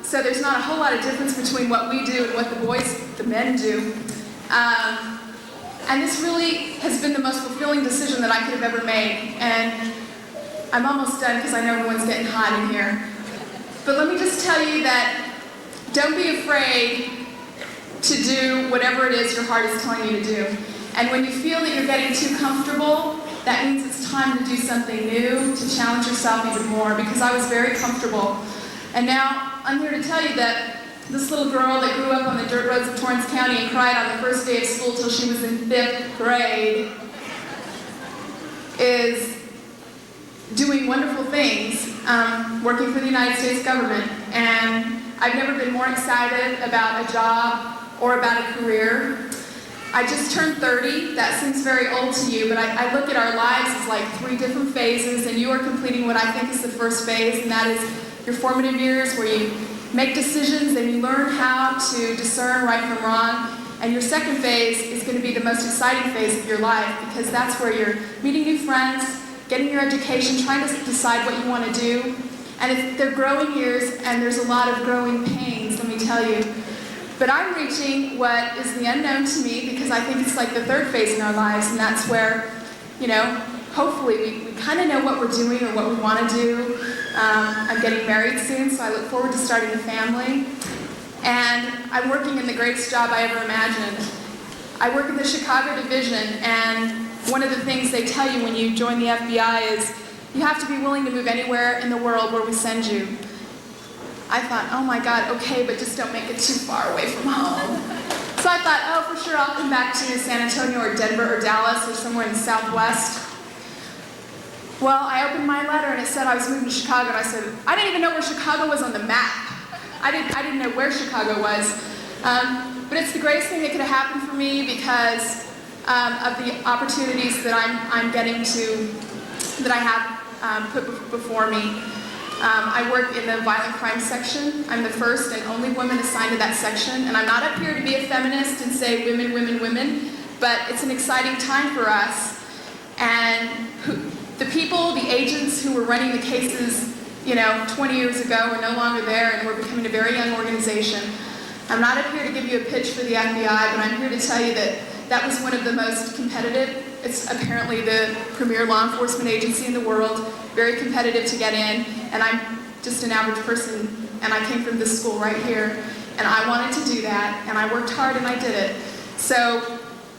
So there's not a whole lot of difference between what we do and what the men do. And this really has been the most fulfilling decision that I could have ever made. And I'm almost done because I know everyone's getting hot in here. But let me just tell you that don't be afraid to do whatever it is your heart is telling you to do. And when you feel that you're getting too comfortable, that means it's time to do something new, to challenge yourself even more, because I was very comfortable. And now I'm here to tell you that this little girl that grew up on the dirt roads of Torrance County and cried on the first day of school till she was in 5th grade, is doing wonderful things, working for the United States government. And I've never been more excited about a job or about a career. I just turned 30. That seems very old to you, but I look at our lives as like 3 different phases, and you are completing what I think is the first phase, and that is your formative years where you make decisions and you learn how to discern right from wrong. And your second phase is going to be the most exciting phase of your life, because that's where you're meeting new friends, getting your education, trying to decide what you want to do. And they're growing years, and there's a lot of growing pains, let me tell you. But I'm reaching what is the unknown to me, because I think it's like the third phase in our lives, and that's where, hopefully we kind of know what we're doing or what we want to do. I'm getting married soon, so I look forward to starting a family. And I'm working in the greatest job I ever imagined. I work in the Chicago division, and one of the things they tell you when you join the FBI is you have to be willing to move anywhere in the world where we send you. I thought, oh my God, okay, but just don't make it too far away from home. So I thought, oh, for sure, I'll come back to San Antonio or Denver or Dallas or somewhere in the Southwest. Well, I opened my letter and it said I was moving to Chicago, and I said, I didn't even know where Chicago was on the map. I didn't know where Chicago was. But it's the greatest thing that could have happened for me because of the opportunities that I'm getting to, that I have put before me. I work in the violent crime section. I'm the first and only woman assigned to that section, and I'm not up here to be a feminist and say women, women, women, but it's an exciting time for us. And the people, the agents who were running the cases 20 years ago are no longer there, and we're becoming a very young organization. I'm not up here to give you a pitch for the FBI, but I'm here to tell you that that was one of the most competitive. It's apparently the premier law enforcement agency in the world, very competitive to get in, and I'm just an average person, and I came from this school right here, and I wanted to do that, and I worked hard and I did it. So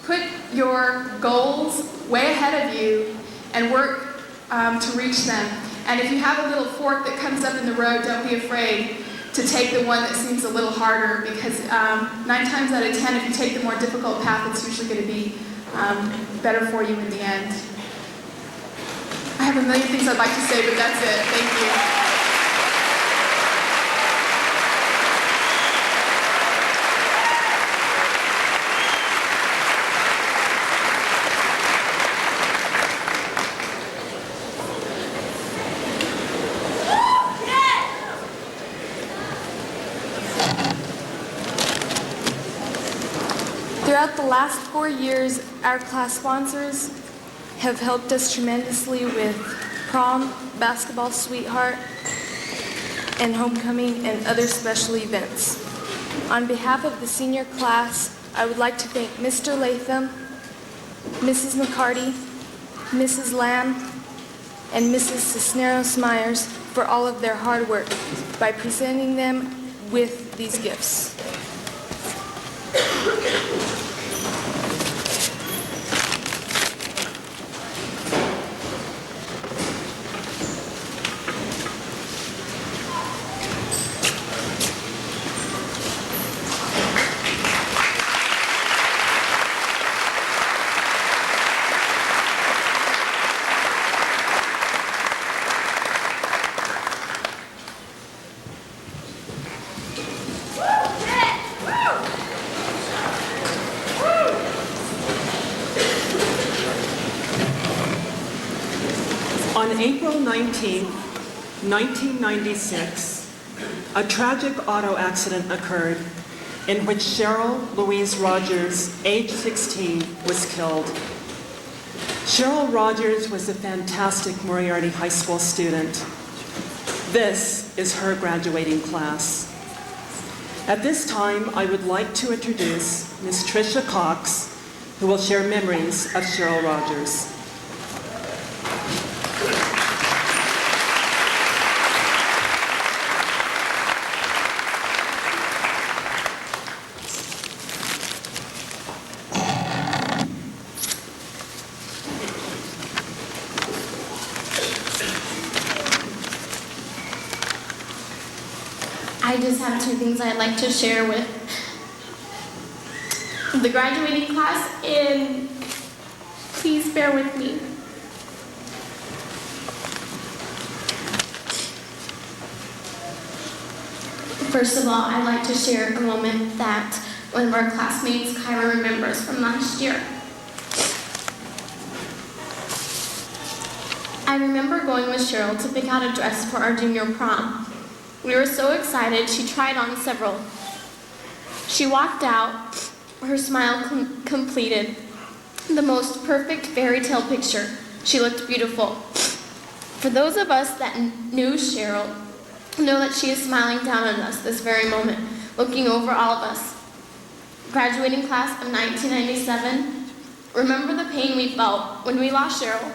put your goals way ahead of you and work to reach them. And if you have a little fork that comes up in the road, don't be afraid to take the one that seems a little harder, because 9 times out of 10, if you take the more difficult path, it's usually going to be better for you in the end. I have a million things I'd like to say, but that's it. Thank you. Throughout the last 4 years, our class sponsors have helped us tremendously with prom, basketball sweetheart, and homecoming, and other special events. On behalf of the senior class, I would like to thank Mr. Latham, Mrs. McCarty, Mrs. Lamb, and Mrs. Cisneros Myers for all of their hard work by presenting them with these gifts. On April 19, 1996, a tragic auto accident occurred in which Cheryl Louise Rogers, age 16, was killed. Cheryl Rogers was a fantastic Moriarty High School student. This is her graduating class. At this time, I would like to introduce Ms. Tricia Cox, who will share memories of Cheryl Rogers. I just have two things I'd like to share with the graduating class, and please bear with me. First of all, I'd like to share a moment that one of our classmates, Kyra, remembers from last year. I remember going with Cheryl to pick out a dress for our junior prom. We were so excited, she tried on several. She walked out, her smile completed the most perfect fairy tale picture. She looked beautiful. For those of us that knew Cheryl, know that she is smiling down on us this very moment, looking over all of us. Graduating class of 1997, remember the pain we felt when we lost Cheryl.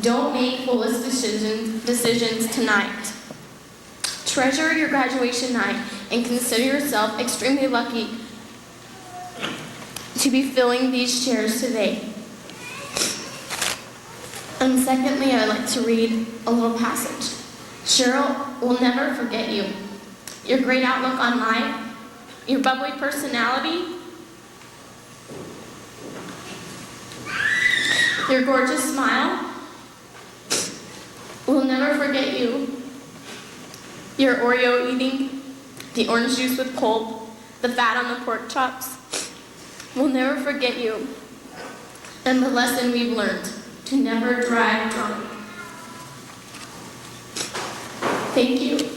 Don't make foolish decisions tonight. Treasure your graduation night and consider yourself extremely lucky to be filling these chairs today. And secondly, I would like to read a little passage. Cheryl will never forget you. Your great outlook on life, your bubbly personality, your gorgeous smile. We'll never forget you. Your Oreo eating, the orange juice with pulp, the fat on the pork chops. We'll never forget you. And the lesson we've learned, to never drive drunk. Thank you.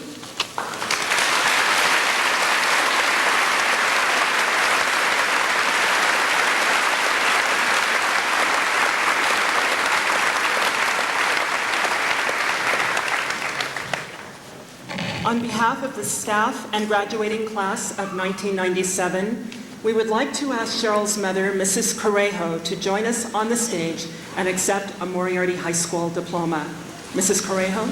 On behalf of the staff and graduating class of 1997, we would like to ask Cheryl's mother, Mrs. Correjo, to join us on the stage and accept a Moriarty High School diploma. Mrs. Correjo?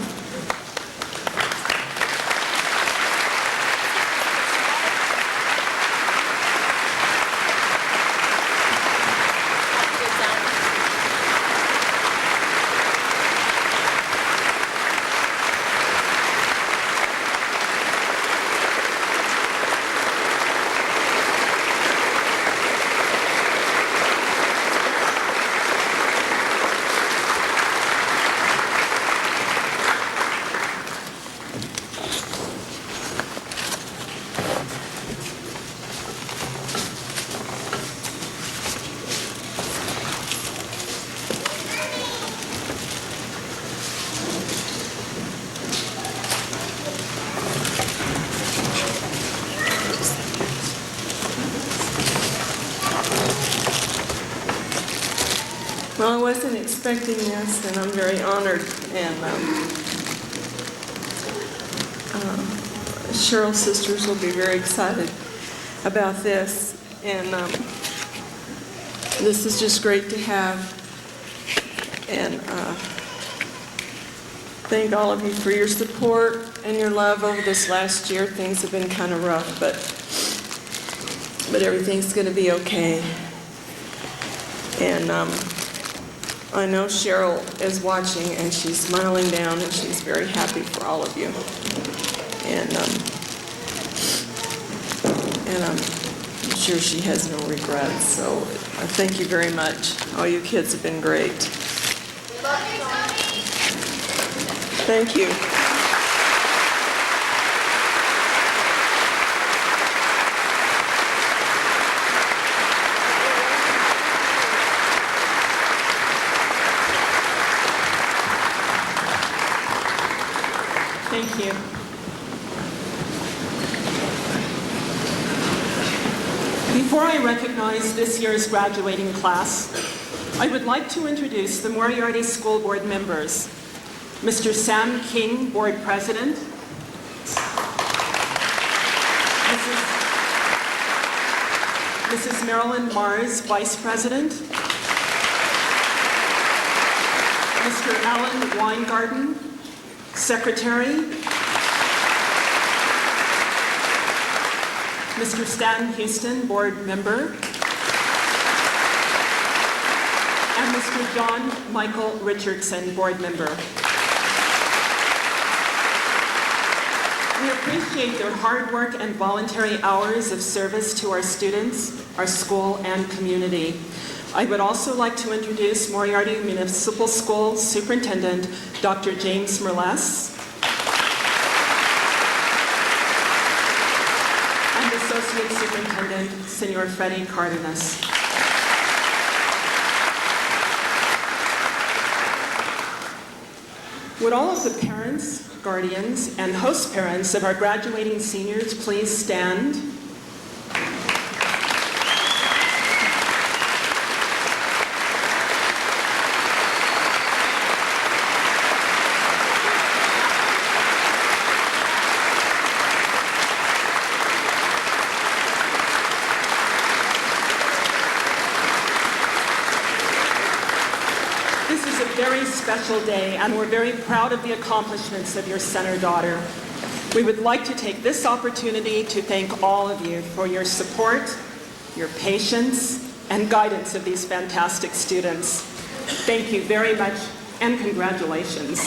Well, I wasn't expecting this, and I'm very honored. And Cheryl's sisters will be very excited about this. And this is just great to have. And thank all of you for your support and your love over this last year. Things have been kind of rough, but everything's going to be okay. And I know Cheryl is watching, and she's smiling down, and she's very happy for all of you. And I'm sure she has no regrets. So thank you very much. All you kids have been great. Thank you. Thank you. Before I recognize this year's graduating class, I would like to introduce the Moriarty School Board members. Mr. Sam King, Board President. Mrs. Marilyn Mars, Vice President. Mr. Alan Weingarten, Secretary. Mr. Stan Houston, Board Member. And Mr. John Michael Richardson, Board Member. We appreciate their hard work and voluntary hours of service to our students, our school, and community. I would also like to introduce Moriarty Municipal School Superintendent, Dr. James Merles, and Associate Superintendent, Senor Freddie Cardenas. Would all of the parents, guardians, and host parents of our graduating seniors please stand? This is a very special day, and we're very proud of the accomplishments of your son or daughter. We would like to take this opportunity to thank all of you for your support, your patience, and guidance of these fantastic students. Thank you very much, and congratulations.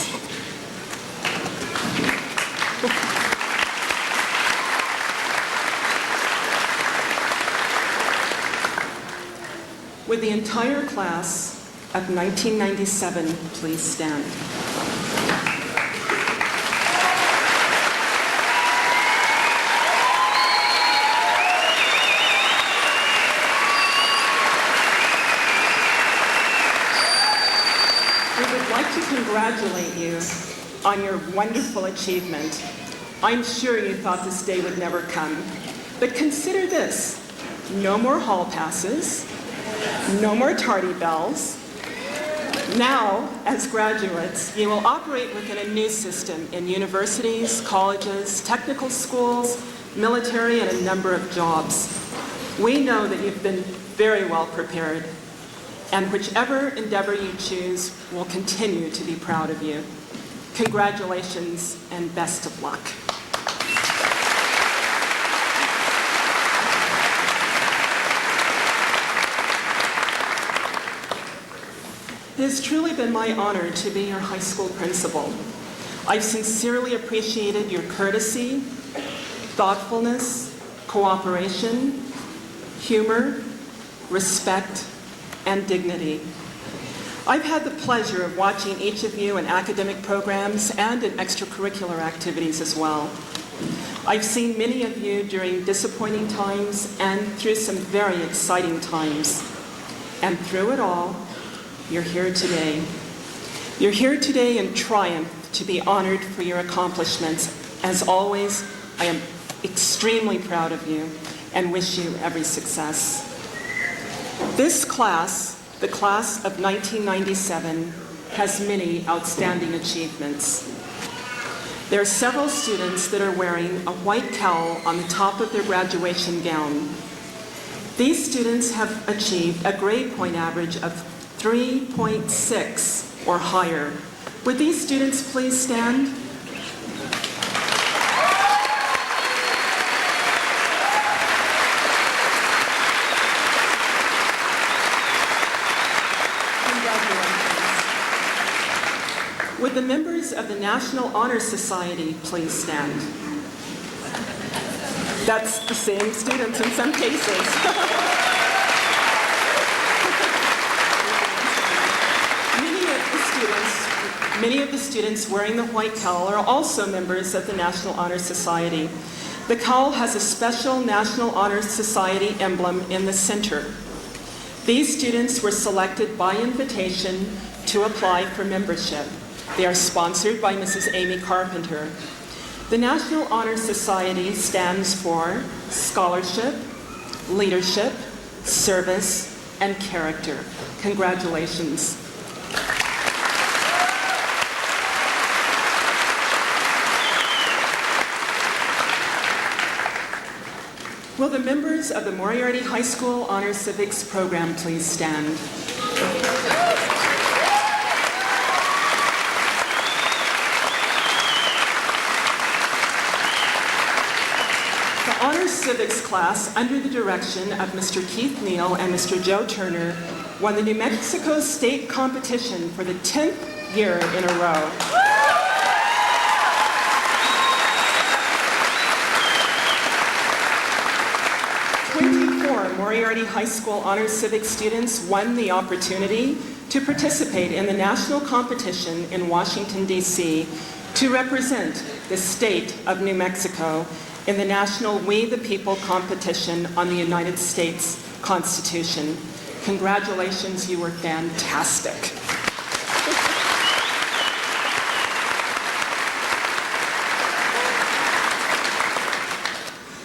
Would the entire class of 1997 please stand? We would like to congratulate you on your wonderful achievement. I'm sure you thought this day would never come. But consider this: no more hall passes, no more tardy bells. Now, as graduates, you will operate within a new system in universities, colleges, technical schools, military, and a number of jobs. We know that you've been very well prepared, and whichever endeavor you choose, we'll continue to be proud of you. Congratulations and best of luck. It has truly been my honor to be your high school principal. I've sincerely appreciated your courtesy, thoughtfulness, cooperation, humor, respect, and dignity. I've had the pleasure of watching each of you in academic programs and in extracurricular activities as well. I've seen many of you during disappointing times and through some very exciting times. And through it all, you're here today. You're here today in triumph to be honored for your accomplishments. As always, I am extremely proud of you and wish you every success. This class, the class of 1997, has many outstanding achievements. There are several students that are wearing a white cowl on the top of their graduation gown. These students have achieved a grade point average of 3.6 or higher. Would these students please stand? Congratulations. Would the members of the National Honor Society please stand? That's the same students in some cases. Many of the students wearing the white cowl are also members of the National Honor Society. The cowl has a special National Honor Society emblem in the center. These students were selected by invitation to apply for membership. They are sponsored by Mrs. Amy Carpenter. The National Honor Society stands for scholarship, leadership, service, and character. Congratulations. Will the members of the Moriarty High School Honor Civics program please stand? The Honor Civics class, under the direction of Mr. Keith Neal and Mr. Joe Turner, won the New Mexico State competition for the 10th year in a row. 24 Moriarty High School Honor Civic students won the opportunity to participate in the national competition in Washington, D.C. to represent the state of New Mexico in the national We the People competition on the United States Constitution. Congratulations, you were fantastic.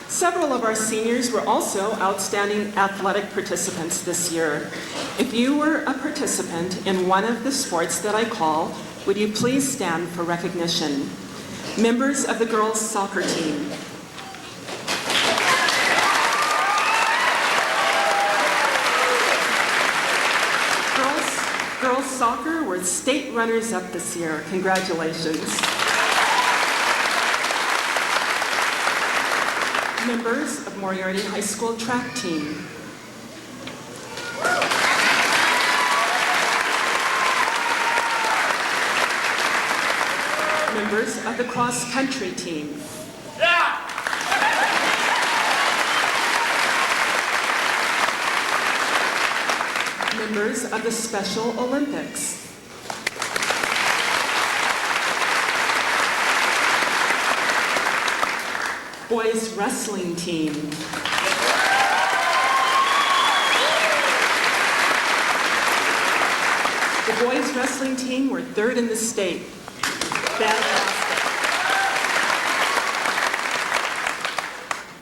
Several of our seniors were also outstanding athletic participants this year. If you were a participant in one of the sports that I call, would you please stand for recognition? Members of the girls' soccer team. Girls soccer were state runners-up this year. Congratulations. Members of Moriarty High School track team. Members of the cross-country team. Members of the Special Olympics. Boys wrestling team. The boys wrestling team were third in the state. Fantastic.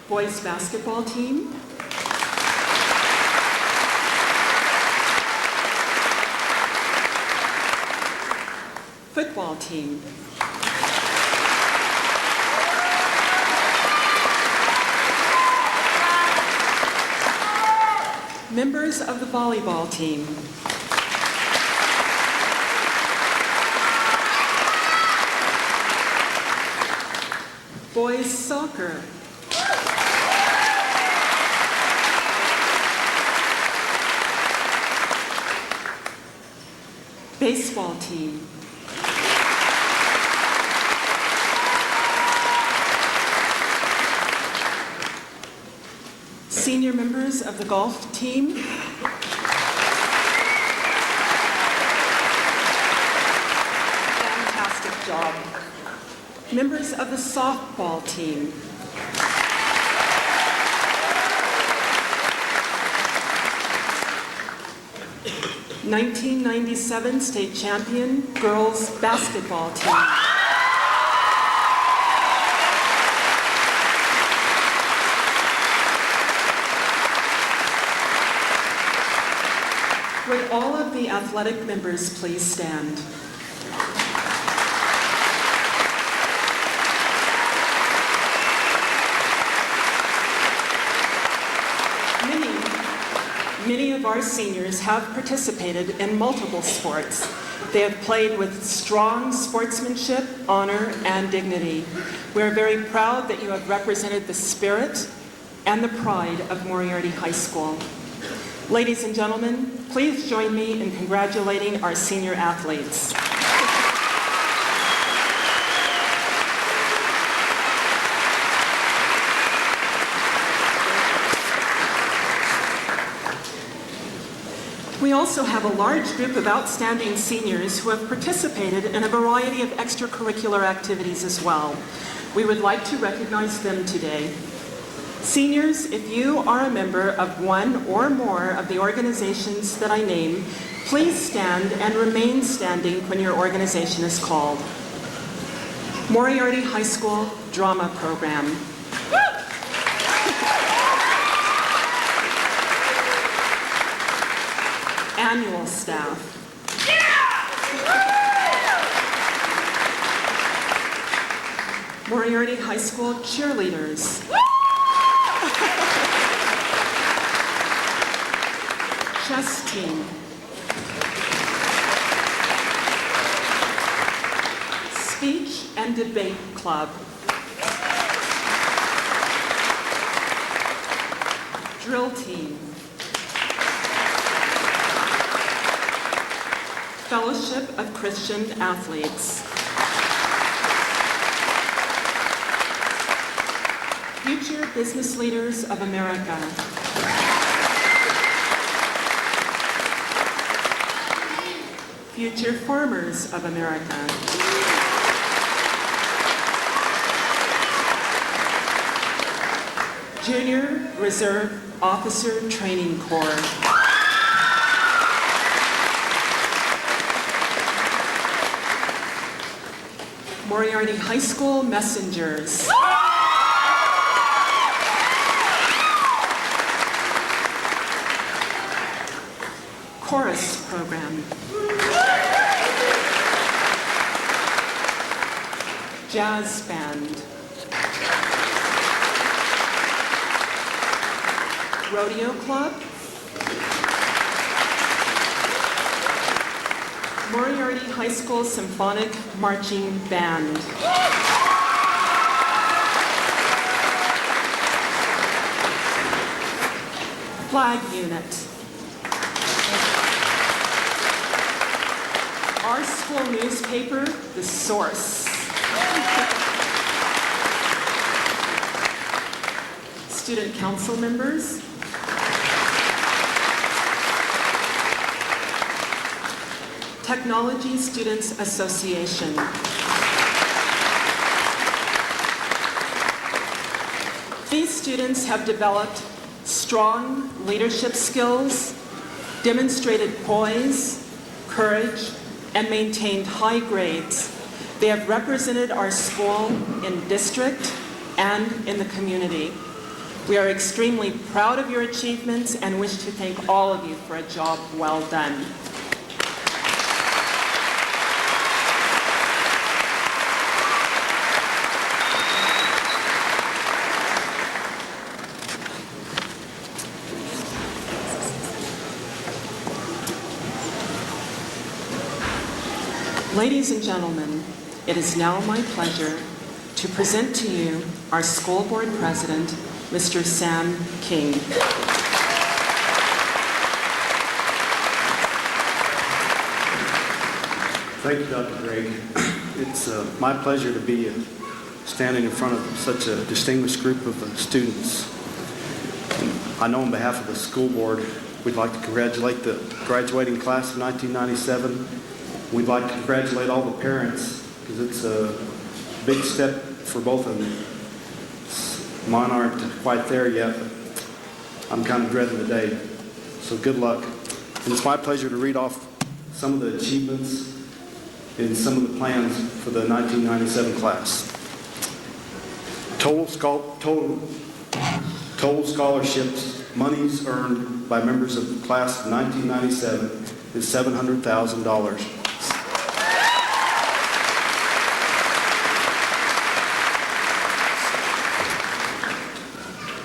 Boys basketball team. Football team. Members of the volleyball team. Boys soccer. Baseball team. Senior members of the golf team. Fantastic job. Members of the softball team. '97 state champion girls basketball team. Would all of the athletic members please stand? Many of our seniors have participated in multiple sports. They have played with strong sportsmanship, honor, and dignity. We are very proud that you have represented the spirit and the pride of Moriarty High School. Ladies and gentlemen, please join me in congratulating our senior athletes. We also have a large group of outstanding seniors who have participated in a variety of extracurricular activities as well. We would like to recognize them today. Seniors, if you are a member of one or more of the organizations that I name, please stand and remain standing when your organization is called. Moriarty High School Drama Program. Annual staff. Moriarty High School cheerleaders. Chess team. Speech and debate club. Drill team. Fellowship of Christian Athletes. Future Business Leaders of America. Future Farmers of America. Junior Reserve Officer Training Corps. Moriarty High School Messengers. Chorus Program. Jazz Band. Rodeo Club. Moriarty High School Symphonic Marching Band. Flag Unit. Our school newspaper, The Source. Student council members. Technology Students Association. These students have developed strong leadership skills, demonstrated poise, courage, and maintained high grades. They have represented our school in district and in the community. We are extremely proud of your achievements and wish to thank all of you for a job well done. Ladies and gentlemen, it is now my pleasure to present to you our school board president, Mr. Sam King. Thank you, Dr. Gregg. It's my pleasure to be standing in front of such a distinguished group of students. And I know on behalf of the school board, we'd like to congratulate the graduating class of 1997. We'd like to congratulate all the parents because it's a big step for both of them. Mine aren't quite there yet, but I'm kind of dreading the day. So good luck. And it's my pleasure to read off some of the achievements and some of the plans for the 1997 class. Total scholarships, monies earned by members of the class of 1997 is $700,000.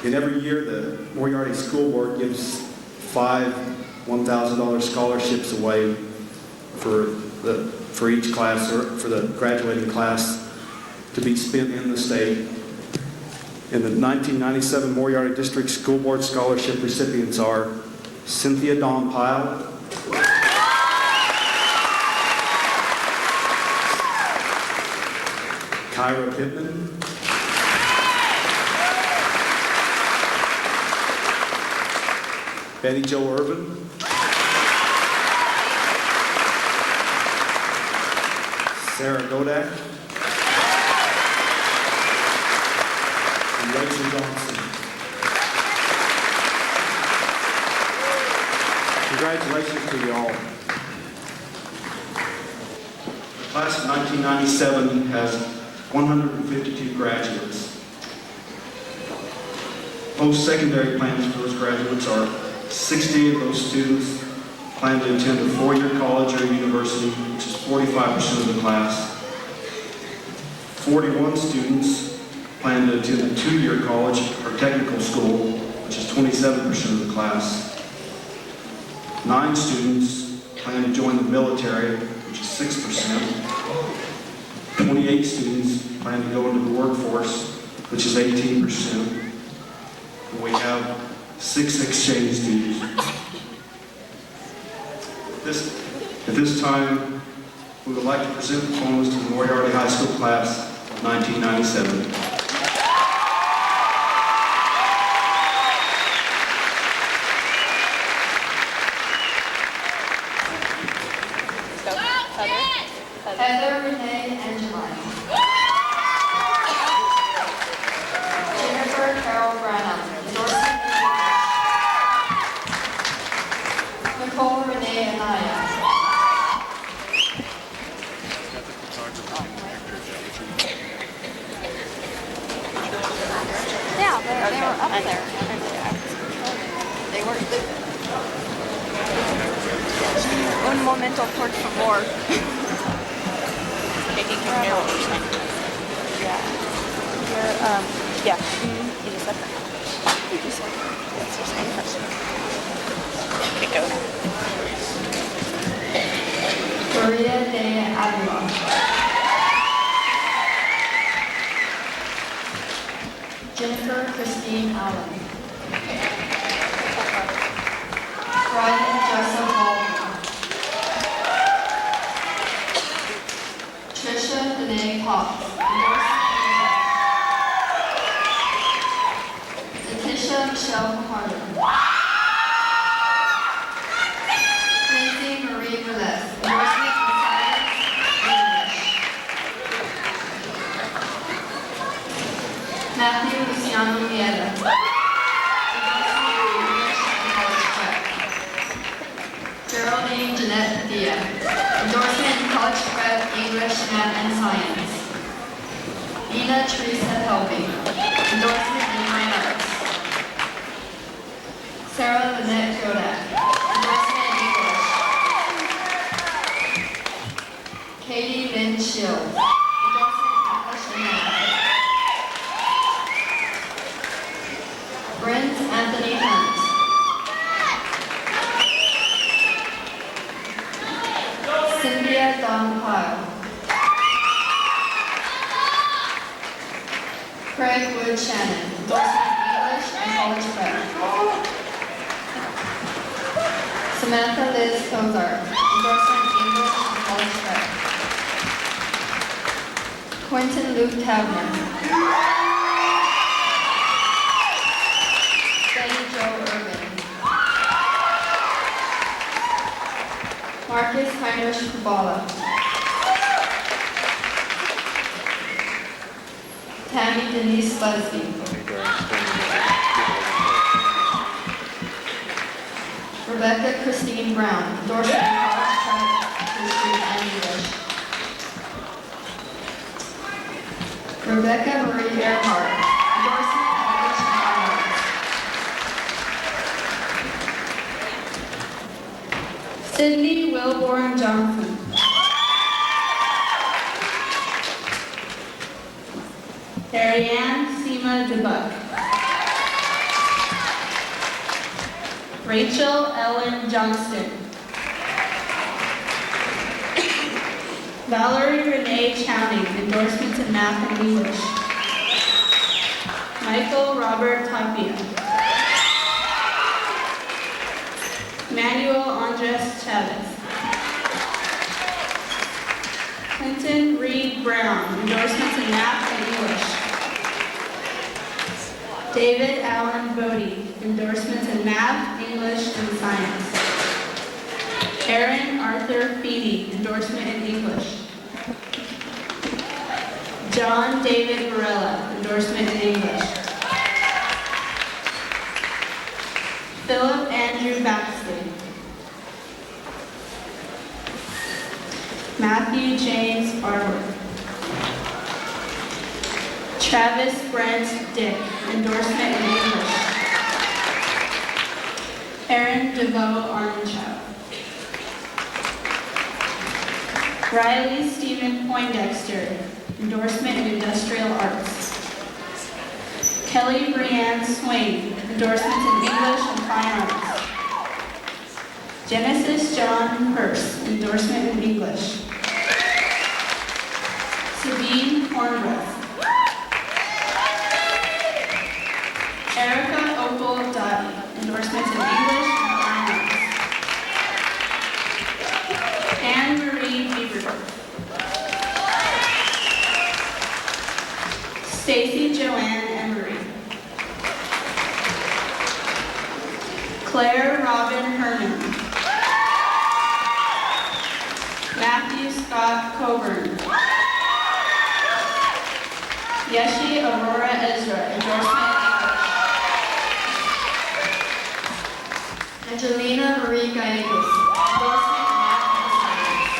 And every year, the Moriarty School Board gives 5 $1,000 scholarships away for each class, or for the graduating class, to be spent in the state. And the 1997 Moriarty District School Board Scholarship recipients are Cynthia Dawn Pyle, Kyra Pittman, Betty Jo Irvin, Sarah Godak, and Rachel Johnson. Congratulations to you all. The class of 1997 has 152 graduates. Post-secondary plans for those graduates are 60 of those students plan to attend a four-year college or university, which is 45% of the class. 41 students plan to attend a two-year college or technical school, which is 27% of the class. 9 students plan to join the military, which is 6%. 28 students plan to go into the workforce, which is 18%. And we have 6 exchange students. At this time, we would like to present diplomas to the Moriarty High School class of 1997. Heather Renee Angelini. Jennifer Carol Branham, endorsement in English. Nicole Renee Anaya. Yeah, they were up there. They were. Un momento, por favor. Taking your mail or something. Yeah. Yeah. You just left that. That's your same question. Okay, go. Maria de Avila. Jennifer Christine Allen. Ryan Joseph Baldwin. Trisha Danae Cox. Letitia Michelle Harden. Lindsay Marie Velez. Endorsement in Science, English. Matthew Luciano Nieta. Endorsement in English and College Prep. Geraldine Jeanette Padilla. Endorsement in College Prep, English, Math, and Science. Ina Teresa Helbig. Endorsement in Fine Arts. Sarah Lynette Kodak. Endorsement in English. Katie Lynn Shields. Endorsement in English and Math. Brent Anthony Hunt. Cynthia Dawn Kyle. Craig Wood Shannon. Endorsement in English and College Prep. Samantha Liz Kozar. Endorsement in English and College Prep. Quentin Luke Tavner. Betty Joe Urban. Marcus Heinrich Kubala. Tammy Denise Leslie. Rebecca Christine Brown. Endorsement in College Prep, History, and English. Rebecca Marie Earhart. Endorsement in English and Fine Arts. Sydney Wilborn Johnson. Ariane Seema DeBuck. Rachel Ellen Johnston. Valerie Renee Chowning, endorsements in Math and English. Michael Robert Tapia. Manuel Andres Chavez. Clinton Reed Brown, endorsements in Math and English. David Allen Bodie, endorsements in Math, English, and Science. Aaron Arthur Feedy, endorsement in English. John David Varela, endorsement in English. Philip Andrew Baxley. Matthew James Arbor. Travis Brent Dick, endorsement in English. Aaron DeVoe Arnchow. Riley Stephen Poindexter, endorsement in Industrial Arts. Kelly Brianne Swain, endorsements in English and Fine Arts. Genesis John Hurst, endorsement in English. Sabine Hornbrook. Erica Opal Dottie, endorsements in English and Fine Arts. Anne Marie Bieberberg. Stacy Joanne Emery. Claire Robin Herman. Matthew Scott Coburn. Yeshi Aurora Ezra, endorsement English. Angelina Marie Gallegos, endorsement Math and Science.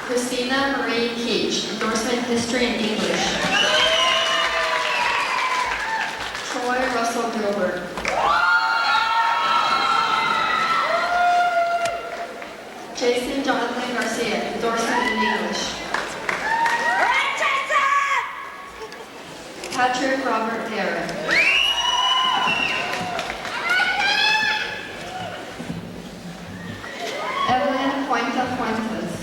Christina Marie Keach, endorsement History and English. Troy Russell Gilbert. Jason Jonathan Garcia, endorsement in English. Patrick Robert Garrett. Evelyn Puente Fuentes.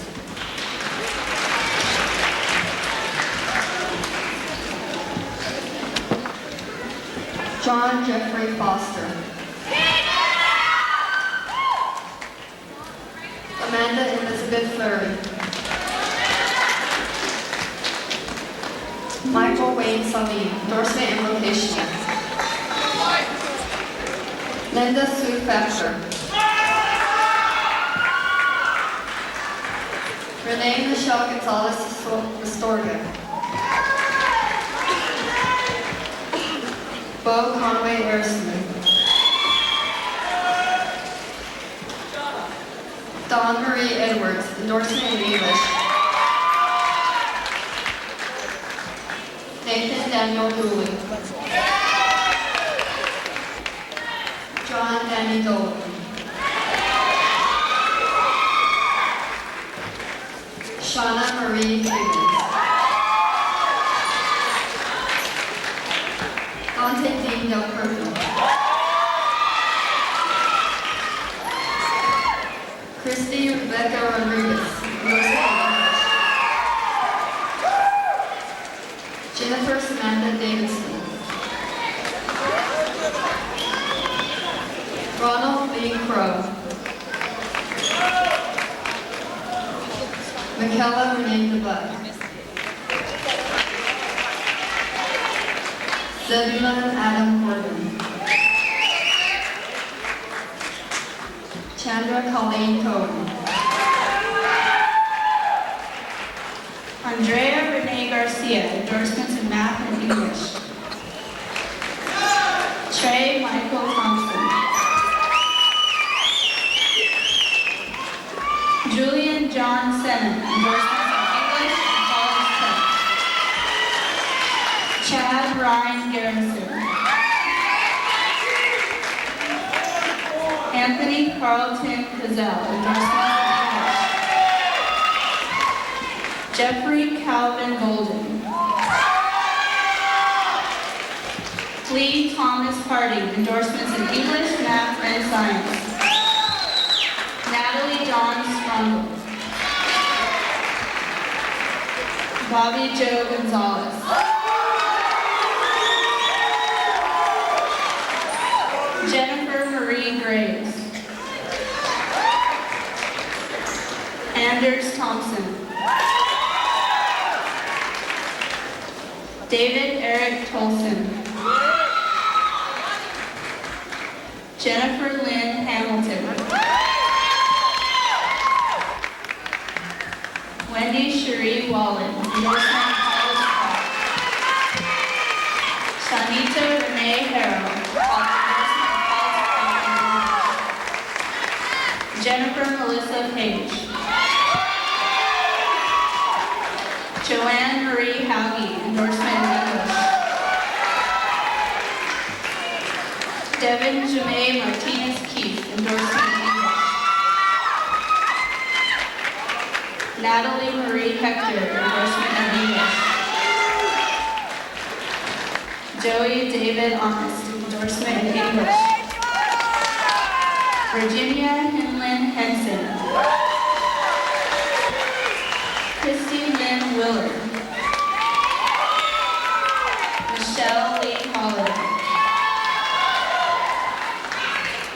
John Jeffrey Foster. Amanda Elizabeth Fleury. Michael Wayne Salim, endorsement and location. Linda Sue Pfeffer. Renee Michelle Gonzalez Astorga. Bo Conway Harrison. Dawn Marie Edwards, endorsement in English. Nathan Daniel Dooley. John Danny Dolan. Shauna Marie Higgins. Dante Dean Del Curto. Christy Rebecca Rodriguez. Jennifer Samantha Davidson. Ronald Lee Crow. Michaela Renee DeButt. Zebulon Adam Gordon. Chandra Colleen Cohen. Andrea Renee Garcia, endorsements in Math and English. Trey Michael Thompson. Julian John Senna, endorsements in English and college prep. Chad Ryan Garrison. Anthony Carlton Cazell, endorsements in English. Jeffrey Calvin Golden. Lee Thomas Harding, endorsements in English, Math, and Science. Natalie Dawn Strongel. Bobby Joe Gonzalez. Jennifer Marie Graves. Anders Thompson. David Eric Tolson. Jennifer Lynn Hamilton. Wendy Cherie Wallen, endorsement college prep. Shanita Renee Harrow, endorsement college prep. Jennifer Melissa Page. Joanne Marie Hauge, endorsement in English. Devin Jamae Martinez Keith, endorsement in English. Natalie Marie Hector, endorsement in English. Joey David Honest, endorsement in English. Virginia Hinlin Henson. Christy Lynn Willard. Michelle Lee Holiday.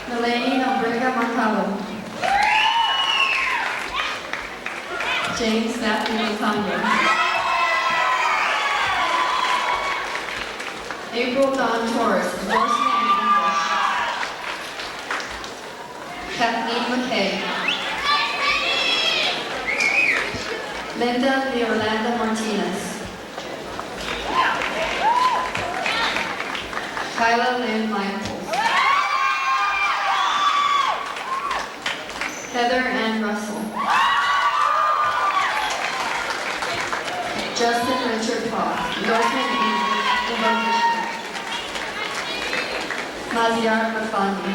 Melanie Albriga Marcalo. James Matthew Latanya. April Dawn Torres, endorsement in English. Kathleen McKay. Linda Leolanda Martinez. Kyla Lynn Michaels. Heather Ann Russell. Justin Richard Fox. Endorsement invocation. Maziar Mafani.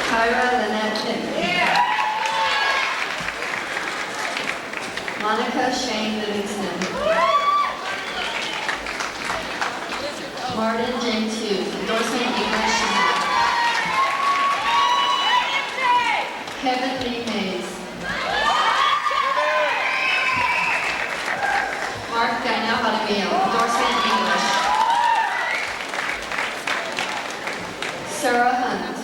Kyra Lynette Kim. Monica Shane Livingston. Martin James Hughes. Endorsement English. Kevin Lee Mays. Mark Daniel Jaramillo. Endorsement English. Sarah Hunt.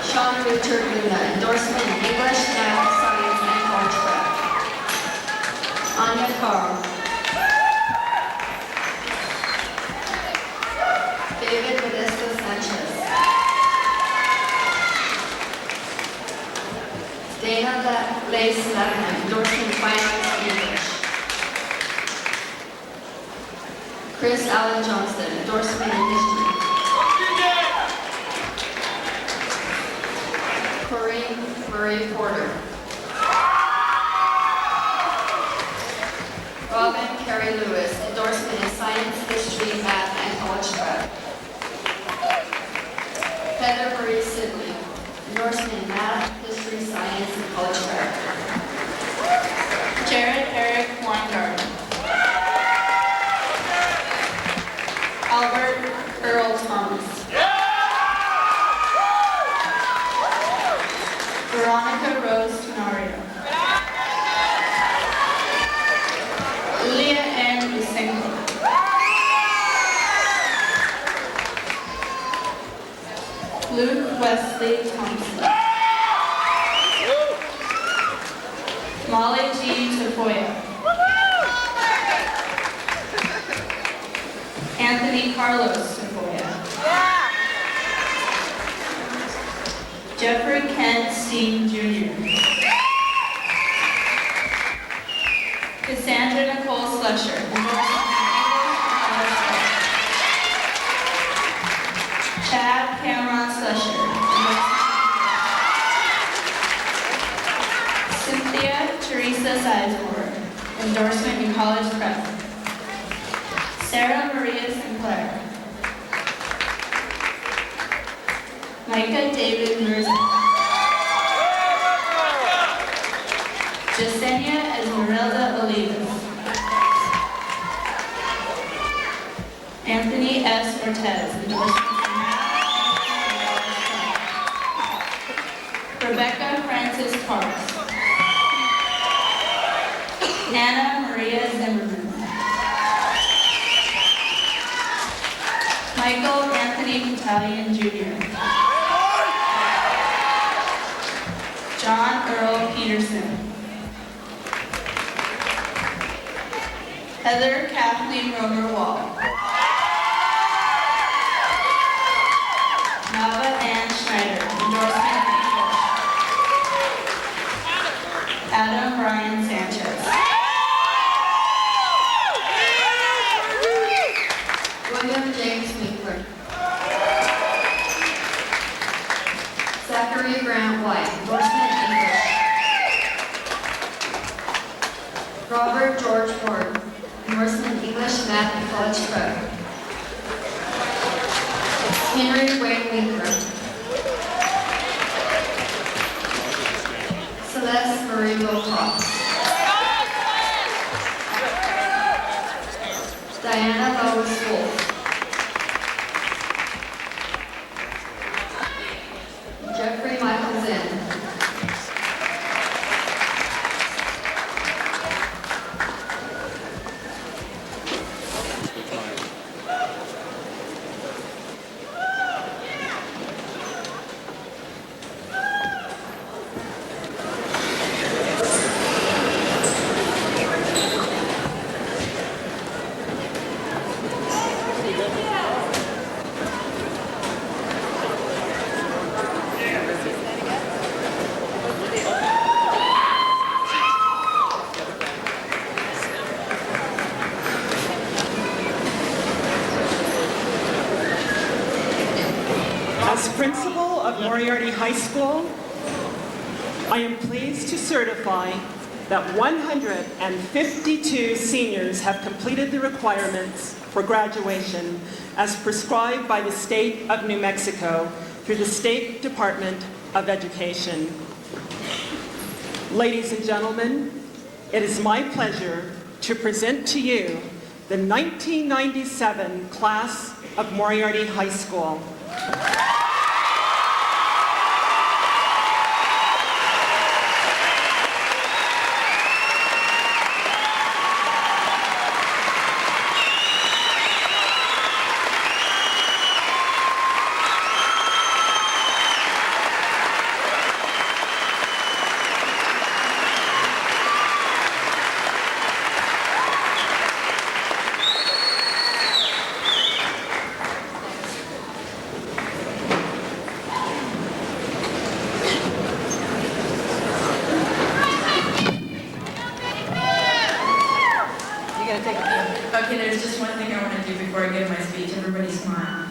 Sean Richard Luna. Endorsement English, Math, Science, and College Prep. Anya Carl. David Modesto Sanchez. Dana Lace Latham. Endorsement Finance English. Chris Allen Johnston. Endorsement in History. Corinne Marie Porter. Robin Carey Lewis. Endorsement in Science, History, Math, and College Prep. Heather Marie Sidley. Endorsement in Math, History, Science, and College Prep. Jared Eric Weingarten. Albert Earl Thomas. Veronica Rose Tenorio. Julia N. Lusenko. Luke Wesley Thompson. Molly G. Tafoya. Anthony Carlos Tafoya. Jeffrey Kent Steen Jr. Cassandra Nicole Slusher. Chad Cameron Slusher. Cynthia Teresa Sizemore. Endorsement in College Prep. Sarah Maria Sinclair. Micah David Mirza. Jasenia Esmeralda Olivas. Anthony S. Ortez. Endorsement in Math. Rebecca Francis Parks. Anna Maria Zimmerman. Michael Anthony Battalion Jr. John Earl Peterson. Heather Kathleen Romer Wall. Nava Ann Schneider. Endorsement English. Adam Brian Sanchez. William James Winkler. Zachary Grant White. Endorsement English. Robert George Ward. Endorsement English, Math, and College Prep. Henry Wayne Winkler. Celeste Marie Wilcox. Diana Lois Wolf. Jeffrey Michael Zinn. High School, I am pleased to certify that 152 seniors have completed the requirements for graduation as prescribed by the State of New Mexico through the State Department of Education. Ladies and gentlemen, it is my pleasure to present to you the 1997 class of Moriarty High School. Okay, there's just one thing I want to do before I give my speech. Everybody smile.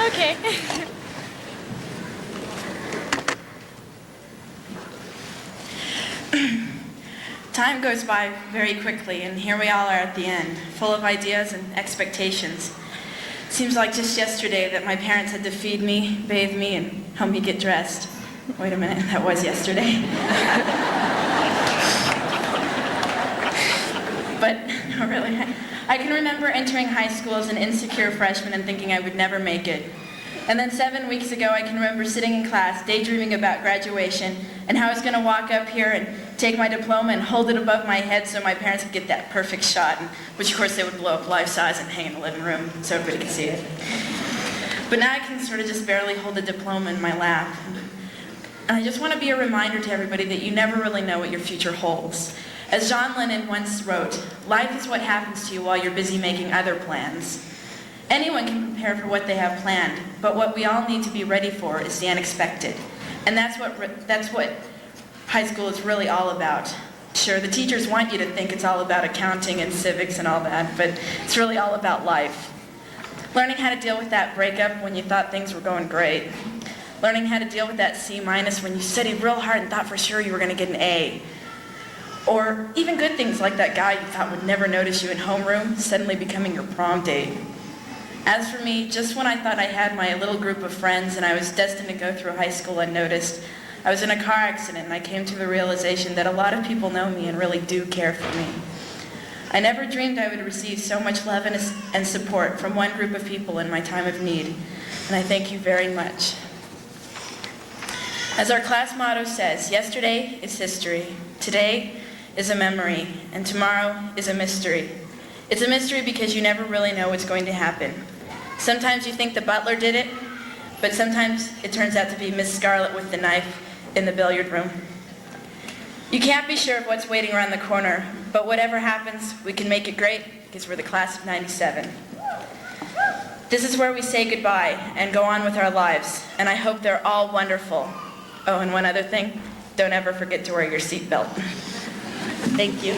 Okay. Time goes by very quickly, and here we all are at the end, full of ideas and expectations. Seems like just yesterday that my parents had to feed me, bathe me, and help me get dressed. Wait a minute, that was yesterday. But no, really, I can remember entering high school as an insecure freshman and thinking I would never make it. And then 7 weeks ago, I can remember sitting in class, daydreaming about graduation and how I was going to walk up here and take my diploma and hold it above my head so my parents could get that perfect shot, which of course they would blow up life-size and hang in the living room so everybody could see it. But now I can sort of just barely hold the diploma in my lap. And I just want to be a reminder to everybody that you never really know what your future holds. As John Lennon once wrote, life is what happens to you while you're busy making other plans. Anyone can prepare for what they have planned, but what we all need to be ready for is the unexpected. And that's what high school is really all about. Sure, the teachers want you to think it's all about accounting and civics and all that, but it's really all about life. Learning how to deal with that breakup when you thought things were going great. Learning how to deal with that C- when you studied real hard and thought for sure you were going to get an A. Or even good things like that guy you thought would never notice you in homeroom suddenly becoming your prom date. As for me, just when I thought I had my little group of friends and I was destined to go through high school unnoticed, I was in a car accident and I came to the realization that a lot of people know me and really do care for me. I never dreamed I would receive so much love and support from one group of people in my time of need, and I thank you very much. As our class motto says, yesterday is history, today is a memory, and tomorrow is a mystery. It's a mystery because you never really know what's going to happen. Sometimes you think the butler did it, but sometimes it turns out to be Miss Scarlett with the knife in the billiard room. You can't be sure of what's waiting around the corner, but whatever happens, we can make it great because we're the class of '97. This is where we say goodbye and go on with our lives, and I hope they're all wonderful. Oh, and one other thing, don't ever forget to wear your seatbelt. Thank you.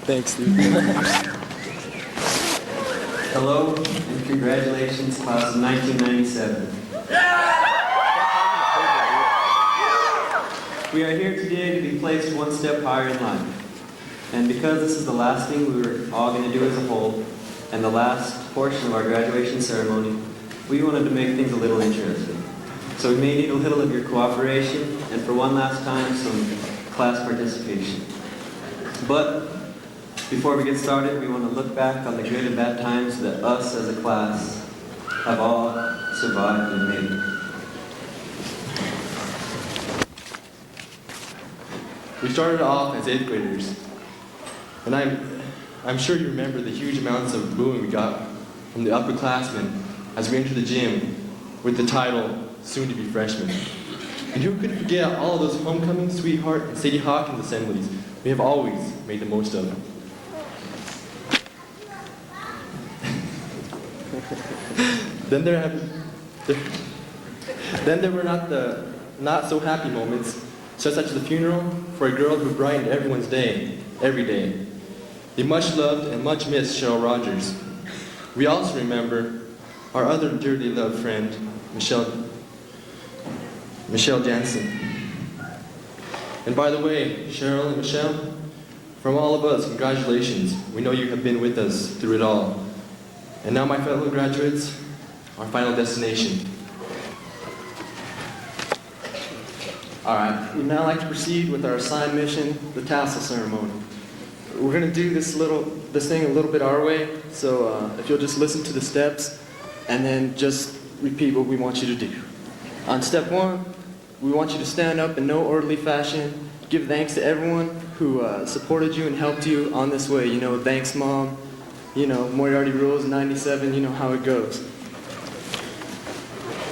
Thanks, dude. Hello and congratulations, class of 1997. We are here today to be placed one step higher in life. And because this is the last thing we were all going to do as a whole, and the last portion of our graduation ceremony, we wanted to make things a little interesting. So we may need a little of your cooperation, and for one last time, some class participation. But Before we get started, we want to look back on the good and bad times that us as a class have all survived and made it. We started off as 8th graders, and I'm sure you remember the huge amounts of booing we got from the upperclassmen as we entered the gym with the title, soon to be freshmen. And who could forget all of those homecoming, sweetheart, and Sadie Hawkins assemblies we have always made the most of. Then there were not so happy moments, such as the funeral for a girl who brightened everyone's day, every day. The much loved and much missed Cheryl Rogers. We also remember our other dearly loved friend, Michelle Jansen. And by the way, Cheryl and Michelle, from all of us, congratulations. We know you have been with us through it all. And now, my fellow graduates, our final destination. All right, we'd now like to proceed with our assigned mission, the tassel ceremony. We're going to do this thing a little bit our way, so if you'll just listen to the steps and then just repeat what we want you to do. On step 1, we want you to stand up in no orderly fashion, give thanks to everyone who supported you and helped you on this way. You know, thanks, Mom. You know, Moriarty rules, 97, you know how it goes.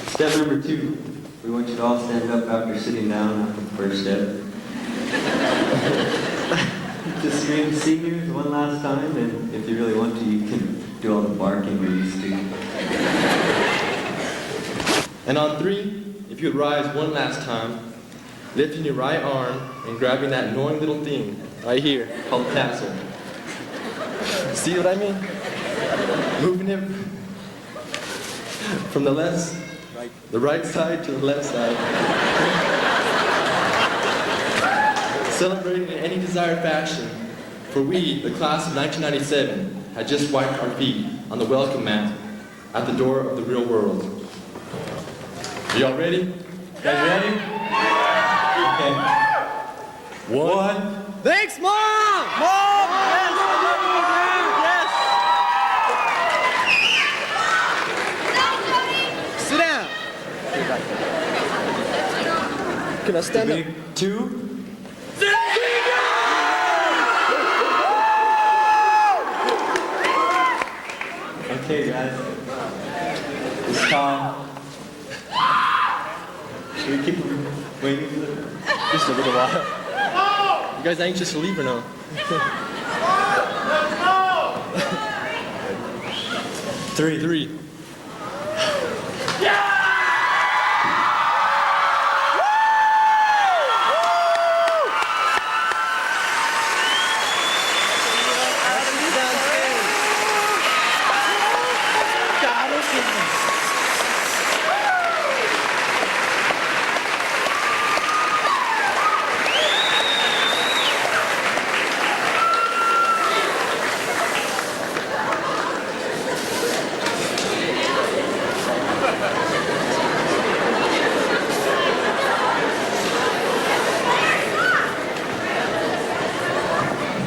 Step number 2, we want you to all stand up after sitting down after the first step. Just scream seniors one last time, and if you really want to, you can do all the barking we're used to. And on 3, if you would rise one last time, lifting your right arm and grabbing that annoying little thing right here called the tassel. See what I mean? Moving him from the right side to the left side. Celebrating in any desired fashion, for we, the class of 1997, had just wiped our feet on the welcome mat at the door of the real world. Are y'all ready? You guys ready? Okay. 1. Thanks, Mom! Mom! Yes! Sit down. Can I stand up? 2. Okay, guys. It's time. Should we keep waiting for them? Just a little while. You guys anxious to leave or no? Three.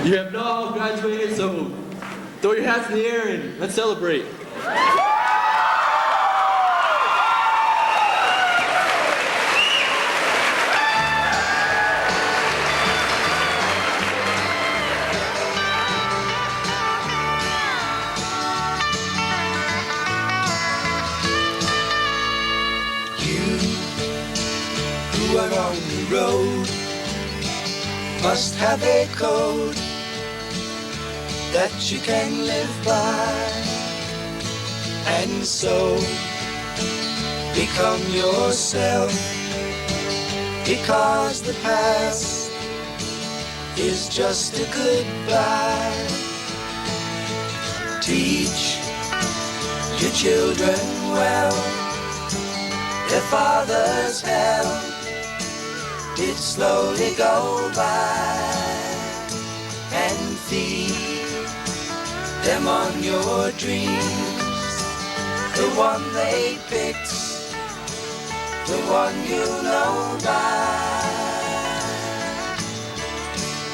You have not all graduated, so throw your hats in the air and let's celebrate. You who are on the road must have a code that you can live by, and so become yourself, because the past is just a goodbye. Teach your children well, their father's hell did slowly go by, and feed them on your dreams, the one they picked, the one you know by.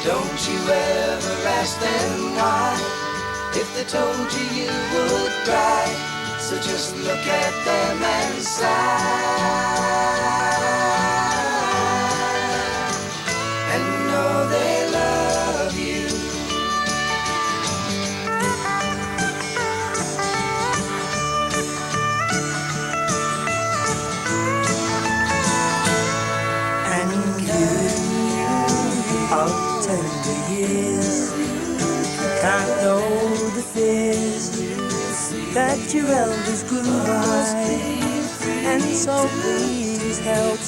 Don't you ever ask them why. If they told you, you would cry. So just look at them and sigh. And know they love you. Of tender years, can't know the fears that your elders grew by, and so please help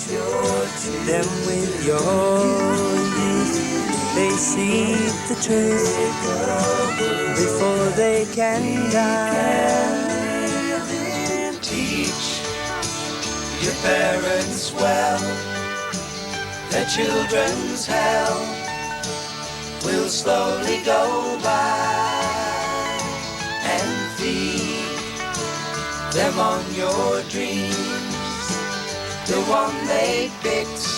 them with your youth. They see the truth before they can die. Teach your parents well. Their children's hell will slowly go by, and feed them on your dreams. The one they picked,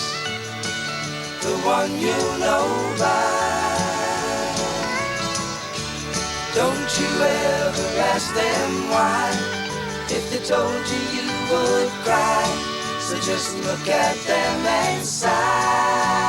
the one you know by. Don't you ever ask them why. If they told you, you would cry. So just look at them and sigh.